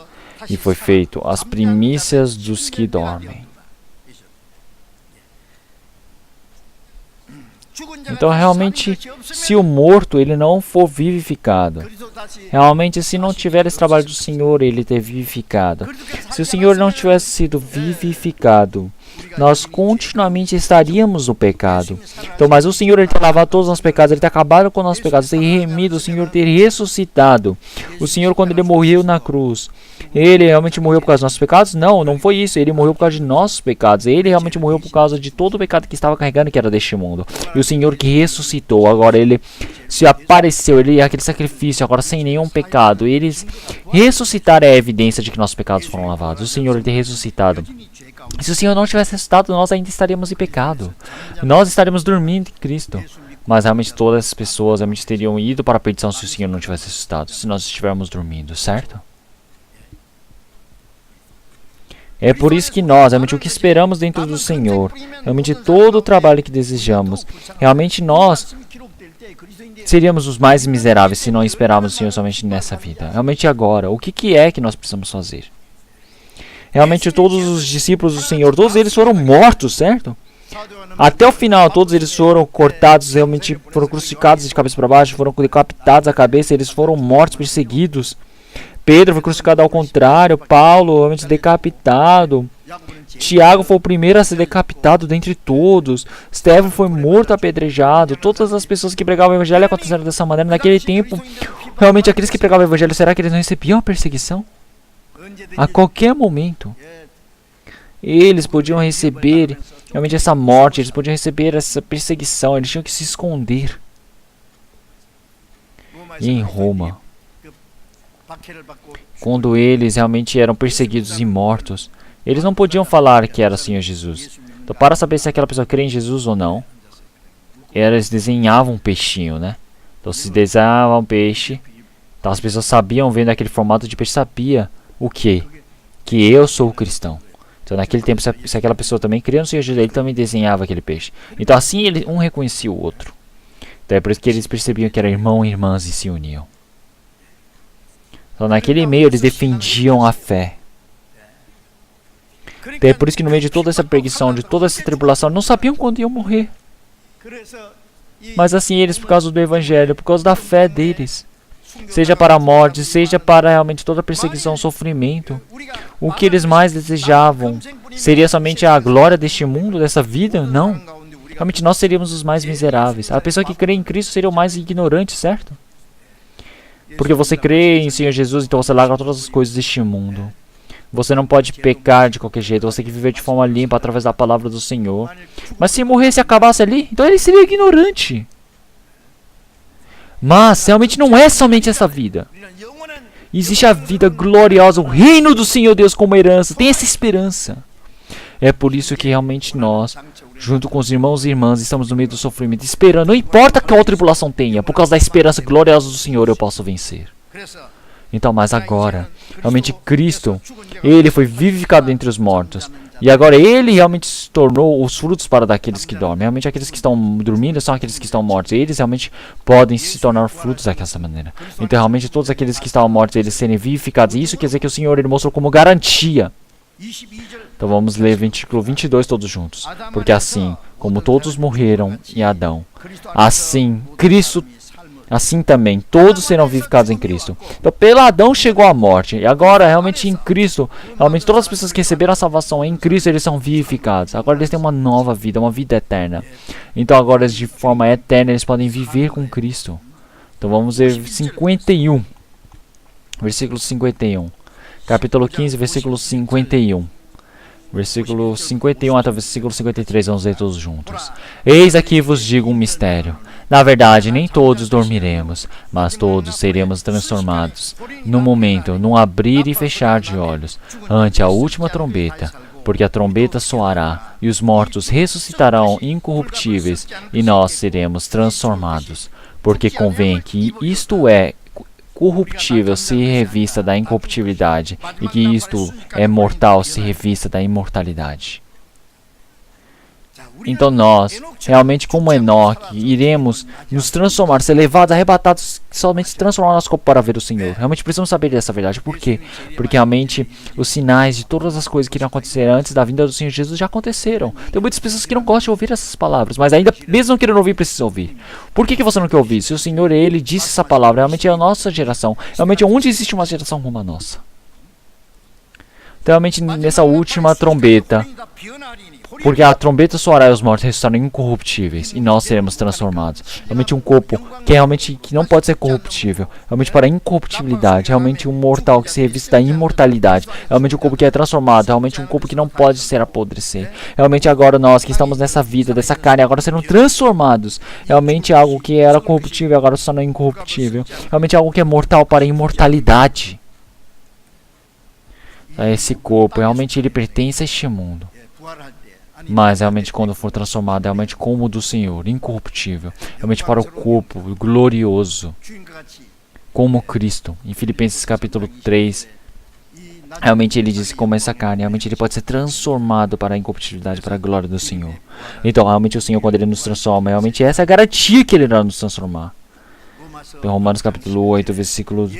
e foi feito as primícias dos que dormem. Então, realmente, se o morto ele não for vivificado, realmente, se não tiver esse trabalho do Senhor, ele ter vivificado, se o Senhor não tivesse sido vivificado, nós continuamente estaríamos no pecado. Então, mas o Senhor ele tem lavado todos os nossos pecados, ele tem acabado com os nossos pecados, tem remido, o Senhor ter ressuscitado. O Senhor, quando ele morreu na cruz, ele realmente morreu por causa dos nossos pecados? Não, não foi isso. Ele morreu por causa de nossos pecados. Ele realmente morreu por causa de todo o pecado que estava carregando, que era deste mundo. E o Senhor que ressuscitou, agora ele se apareceu, ele é aquele sacrifício, agora sem nenhum pecado. Eles ressuscitaram é a evidência de que nossos pecados foram lavados. O Senhor ele tem ressuscitado. Se o Senhor não tivesse ressuscitado, nós ainda estaríamos em pecado. Nós estaríamos dormindo em Cristo. Mas realmente todas as pessoas realmente teriam ido para a perdição se o Senhor não tivesse ressuscitado, se nós estivermos dormindo, certo? É por isso que nós, realmente o que esperamos dentro do Senhor, realmente todo o trabalho que desejamos, realmente nós seríamos os mais miseráveis se não esperarmos o Senhor somente nessa vida. Realmente agora, o que é que nós precisamos fazer? Realmente todos os discípulos do Senhor, todos eles foram mortos, certo? Até o final, todos eles foram cortados, realmente foram crucificados de cabeça para baixo, foram decapitados a cabeça, eles foram mortos, perseguidos. Pedro foi crucificado ao contrário, Paulo realmente decapitado. Tiago foi o primeiro a ser decapitado dentre todos. Estevão foi morto apedrejado. Todas as pessoas que pregavam o evangelho aconteceram dessa maneira. Naquele tempo, realmente aqueles que pregavam o evangelho, será que eles não recebiam a perseguição? A qualquer momento, eles podiam receber realmente essa morte, eles podiam receber essa perseguição, eles tinham que se esconder. E em Roma, quando eles realmente eram perseguidos e mortos, eles não podiam falar que era o Senhor Jesus. Então, para saber se aquela pessoa cria em Jesus ou não, eles desenhavam um peixinho, né? Então, se desenhava um peixe, então as pessoas sabiam, vendo aquele formato de peixe, sabia o quê? Que eu sou cristão. Então, naquele tempo, se aquela pessoa também cria no Senhor Jesus, ele também desenhava aquele peixe. Então, assim, um reconhecia o outro. Então, é por isso que eles percebiam que eram irmãos e irmãs e se uniam. Então, naquele meio, eles defendiam a fé. Então, é por isso que no meio de toda essa perseguição, de toda essa tribulação, não sabiam quando iam morrer. Mas assim, eles, por causa do Evangelho, por causa da fé deles, seja para a morte, seja para realmente toda a perseguição, sofrimento, o que eles mais desejavam seria somente a glória deste mundo, dessa vida? Não. Realmente nós seríamos os mais miseráveis. A pessoa que crê em Cristo seria o mais ignorante, certo? Porque você crê em Senhor Jesus, então você larga todas as coisas deste mundo. Você não pode pecar de qualquer jeito, você tem que viver de forma limpa através da palavra do Senhor. Mas se morresse e acabasse ali, então ele seria ignorante. Mas realmente não é somente essa vida. Existe a vida gloriosa, o reino do Senhor Deus como herança. Tem essa esperança. É por isso que realmente nós, junto com os irmãos e irmãs, estamos no meio do sofrimento, esperando. Não importa qual tribulação tenha, por causa da esperança gloriosa do Senhor eu posso vencer. Então, mas agora, realmente Cristo, Ele foi vivificado entre os mortos. E agora Ele realmente se tornou os frutos para daqueles que dormem. Realmente aqueles que estão dormindo são aqueles que estão mortos. E eles realmente podem se tornar frutos dessa maneira. Então realmente todos aqueles que estavam mortos, eles serem vivificados. E isso quer dizer que o Senhor Ele mostrou como garantia. Então vamos ler versículo 22 todos juntos. Porque assim como todos morreram em Adão, assim Cristo... Assim também, todos serão vivificados em Cristo. Então, pelo Adão chegou a morte. E agora, realmente, em Cristo, realmente, todas as pessoas que receberam a salvação em Cristo, eles são vivificados. Agora, eles têm uma nova vida, uma vida eterna. Então, agora, de forma eterna, eles podem viver com Cristo. Então, vamos ver 51. Versículo 51. Capítulo 15, versículo 51. Versículo 51 até o versículo 53, vamos ler todos juntos. Eis aqui vos digo um mistério. Na verdade, nem todos dormiremos, mas todos seremos transformados, num momento, num abrir e fechar de olhos, ante a última trombeta, porque a trombeta soará, e os mortos ressuscitarão incorruptíveis, e nós seremos transformados. Porque convém que isto é corruptível se revista da incorruptibilidade, e que isto é mortal se revista da imortalidade. Então nós, realmente como Enoque, iremos nos transformar, ser levados, arrebatados, somente se transformar no nosso corpo para ver o Senhor. Realmente precisamos saber dessa verdade. Por quê? Porque realmente os sinais de todas as coisas que iriam acontecer antes da vinda do Senhor Jesus já aconteceram. Tem muitas pessoas que não gostam de ouvir essas palavras, mas ainda, mesmo não querendo ouvir, precisam ouvir. Por que você não quer ouvir? Se o Senhor, Ele disse essa palavra, realmente é a nossa geração. Realmente onde existe uma geração como a nossa? Então, realmente nessa última trombeta, porque a trombeta soará e os mortos ressuscitarão incorruptíveis, e nós seremos transformados. Realmente um corpo que realmente que não pode ser corruptível, realmente para a incorruptibilidade, realmente um mortal que se revista da imortalidade, realmente um corpo que é transformado, realmente um corpo que não pode ser apodrecer. Realmente agora nós que estamos nessa vida, dessa carne, agora serão transformados. Realmente algo que era corruptível agora se torna incorruptível. Realmente algo que é mortal para a imortalidade. Esse corpo, realmente ele pertence a este mundo. Mas realmente quando for transformado, realmente como o do Senhor, incorruptível, realmente para o corpo glorioso, como Cristo. Em Filipenses capítulo 3, realmente ele diz como essa carne, realmente ele pode ser transformado para a incorruptibilidade, para a glória do Senhor. Então realmente o Senhor, quando ele nos transforma, realmente essa é a garantia que ele irá nos transformar. Em Romanos capítulo 8, versículo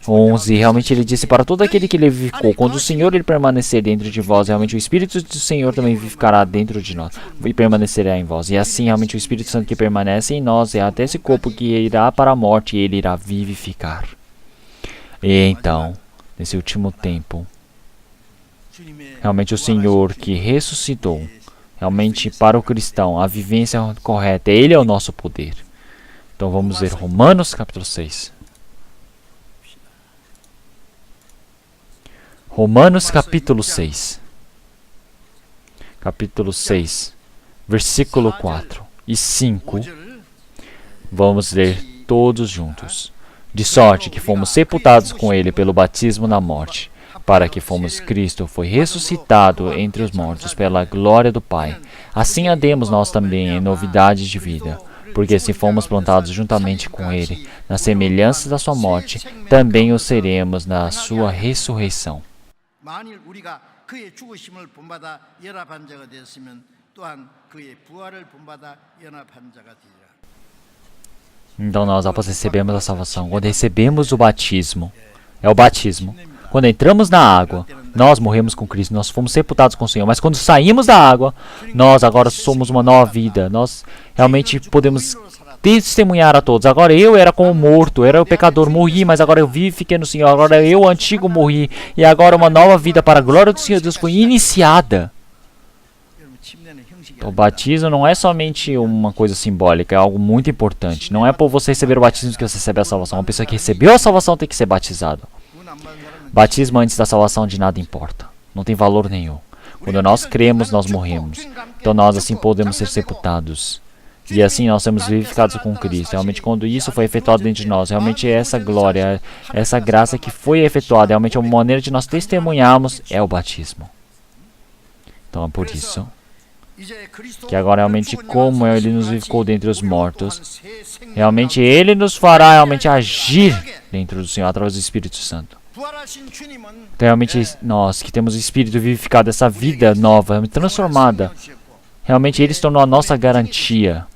11, realmente ele disse para todo aquele que ele vivificou, quando o Senhor ele permanecer dentro de vós, realmente o Espírito do Senhor também vivificará dentro de nós e permanecerá em vós. E assim realmente o Espírito Santo que permanece em nós é até esse corpo que irá para a morte, ele irá vivificar. E então, nesse último tempo, realmente o Senhor que ressuscitou, realmente para o cristão, a vivência correta, ele é o nosso poder. Então vamos ver Romanos capítulo 6. Romanos capítulo 6. Capítulo 6, versículo 4 e 5. Vamos ler todos juntos. De sorte que fomos sepultados com ele pelo batismo na morte, para que fomos Cristo foi ressuscitado entre os mortos pela glória do Pai. Assim andemos nós também em novidade de vida. Porque se fomos plantados juntamente com ele, na semelhança da sua morte, também o seremos na sua ressurreição. 만일 우리가 그의 죽으심을 본받아 연합한 자가 되었으면 또한 그의 부활을 본받아 연합한 자가 되리라. Então nós após recebemos a salvação, quando recebemos o batismo, é o batismo. Quando entramos na água, nós morremos com Cristo, nós fomos sepultados com o Senhor. Mas quando saímos da água, nós agora somos uma nova vida. Nós realmente podemos testemunhar a todos. Agora eu era como morto, era o pecador, morri, mas agora eu vivo e fiquei no Senhor. Agora eu, o antigo, morri. E agora uma nova vida para a glória do Senhor Deus foi iniciada. O batismo não é somente uma coisa simbólica, é algo muito importante. Não é por você receber o batismo que você recebe a salvação. Uma pessoa que recebeu a salvação tem que ser batizado. Batismo antes da salvação de nada importa. Não tem valor nenhum. Quando nós cremos, nós morremos. Então nós assim podemos ser sepultados. E assim nós somos vivificados com Cristo. Realmente quando isso foi efetuado dentro de nós, realmente essa glória, essa graça que foi efetuada, realmente a maneira de nós testemunharmos é o batismo. Então é por isso que agora realmente como Ele nos vivificou dentre os mortos, realmente Ele nos fará realmente agir dentro do Senhor através do Espírito Santo. Então realmente nós que temos o Espírito vivificado, essa vida nova, transformada, realmente Ele se tornou a nossa garantia.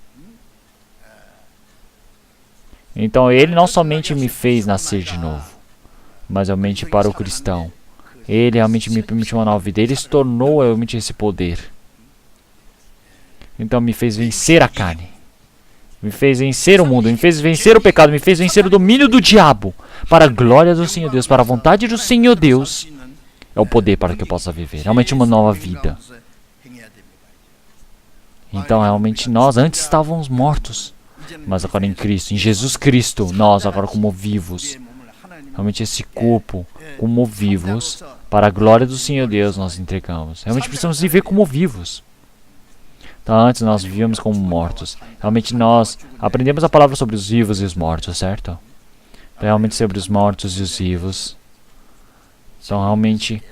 Então Ele não somente me fez nascer de novo, mas realmente para o cristão, Ele realmente me permitiu uma nova vida. Ele se tornou realmente esse poder. Então me fez vencer a carne, me fez vencer o mundo, me fez vencer o pecado, me fez vencer o domínio do diabo. Para a glória do Senhor Deus, para a vontade do Senhor Deus, é o poder para que eu possa viver realmente uma nova vida. Então realmente nós antes estávamos mortos, mas agora em Cristo, em Jesus Cristo, nós agora como vivos, realmente esse corpo como vivos, para a glória do Senhor Deus nós entregamos. Realmente precisamos viver como vivos. Então antes nós vivíamos como mortos. Realmente nós aprendemos a palavra sobre os vivos e os mortos, certo? Então, realmente sobre os mortos e os vivos. Então realmente,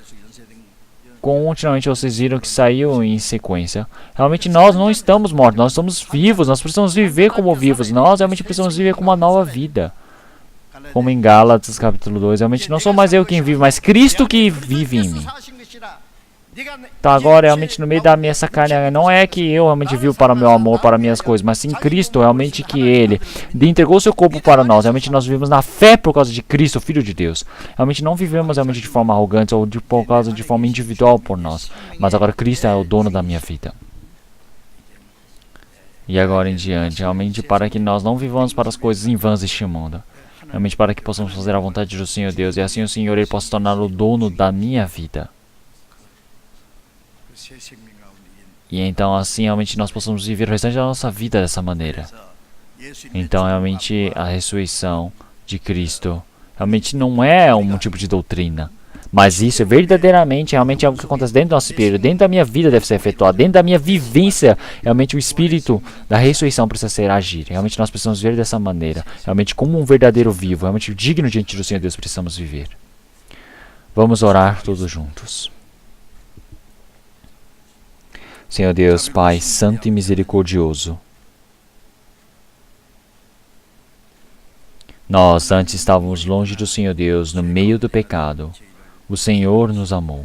continuamente vocês viram que saiu em sequência. Realmente nós não estamos mortos, nós estamos vivos, nós precisamos viver como vivos. Nós realmente precisamos viver com uma nova vida. Como em Gálatas capítulo 2, realmente não sou mais eu quem vive, mas Cristo que vive em mim. Então agora realmente no meio da minha essa carne, não é que eu realmente vivo para o meu amor, para minhas coisas, mas sim Cristo, realmente que Ele entregou seu corpo para nós. Realmente nós vivemos na fé por causa de Cristo, Filho de Deus. Realmente não vivemos realmente de forma arrogante ou por causa de forma individual por nós, mas agora Cristo é o dono da minha vida. E agora em diante, realmente para que nós não vivamos para as coisas em vãs deste mundo, realmente para que possamos fazer a vontade do Senhor Deus, e assim o Senhor Ele possa se tornar o dono da minha vida. E então assim realmente nós possamos viver o restante da nossa vida dessa maneira. Então realmente a ressurreição de Cristo realmente não é um tipo de doutrina, mas isso é verdadeiramente realmente algo que acontece dentro do nosso espírito, dentro da minha vida deve ser efetuado, dentro da minha vivência, realmente o espírito da ressurreição precisa ser agir. Realmente nós precisamos ver dessa maneira, realmente como um verdadeiro vivo, realmente digno diante do Senhor Deus precisamos viver. Vamos orar todos juntos. Senhor Deus, Pai santo e misericordioso, nós antes estávamos longe do Senhor Deus, no meio do pecado. O Senhor nos amou.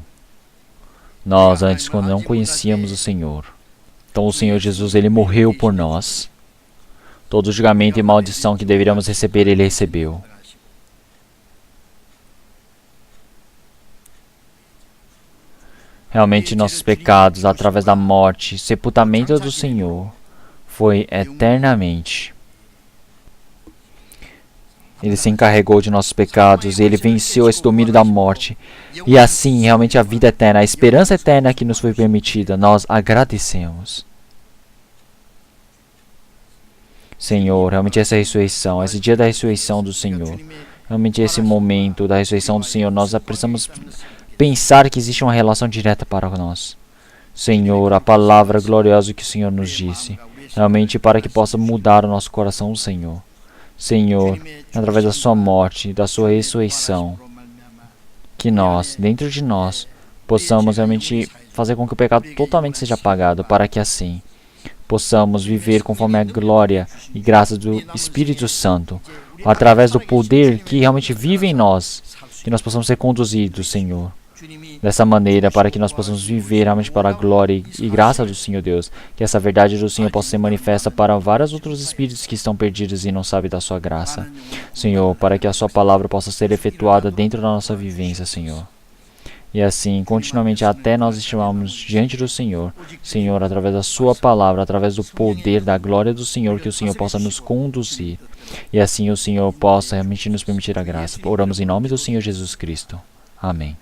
Nós antes, quando não conhecíamos o Senhor, então o Senhor Jesus, Ele morreu por nós. Todo julgamento e maldição que deveríamos receber, Ele recebeu. Realmente nossos pecados, através da morte, sepultamento do Senhor, foi eternamente. Ele se encarregou de nossos pecados, Ele venceu esse domínio da morte. E assim, realmente a vida eterna, a esperança eterna que nos foi permitida, nós agradecemos. Senhor, realmente essa ressurreição, esse dia da ressurreição do Senhor, realmente esse momento da ressurreição do Senhor, nós precisamos pensar que existe uma relação direta para nós. Senhor, a palavra gloriosa que o Senhor nos disse, realmente para que possa mudar o nosso coração, o Senhor. Senhor, através da sua morte, da sua ressurreição, que nós, dentro de nós, possamos realmente fazer com que o pecado totalmente seja apagado, para que assim possamos viver conforme a glória e graça do Espírito Santo, através do poder que realmente vive em nós, que nós possamos ser conduzidos, Senhor, dessa maneira, para que nós possamos viver realmente para a glória e graça do Senhor Deus, que essa verdade do Senhor possa ser manifesta para vários outros espíritos que estão perdidos e não sabem da sua graça, Senhor, para que a sua palavra possa ser efetuada dentro da nossa vivência, Senhor. E assim, continuamente, até nós estivermos diante do Senhor, Senhor, através da sua palavra, através do poder, da glória do Senhor, que o Senhor possa nos conduzir, e assim o Senhor possa realmente nos permitir a graça. Oramos em nome do Senhor Jesus Cristo. Amém.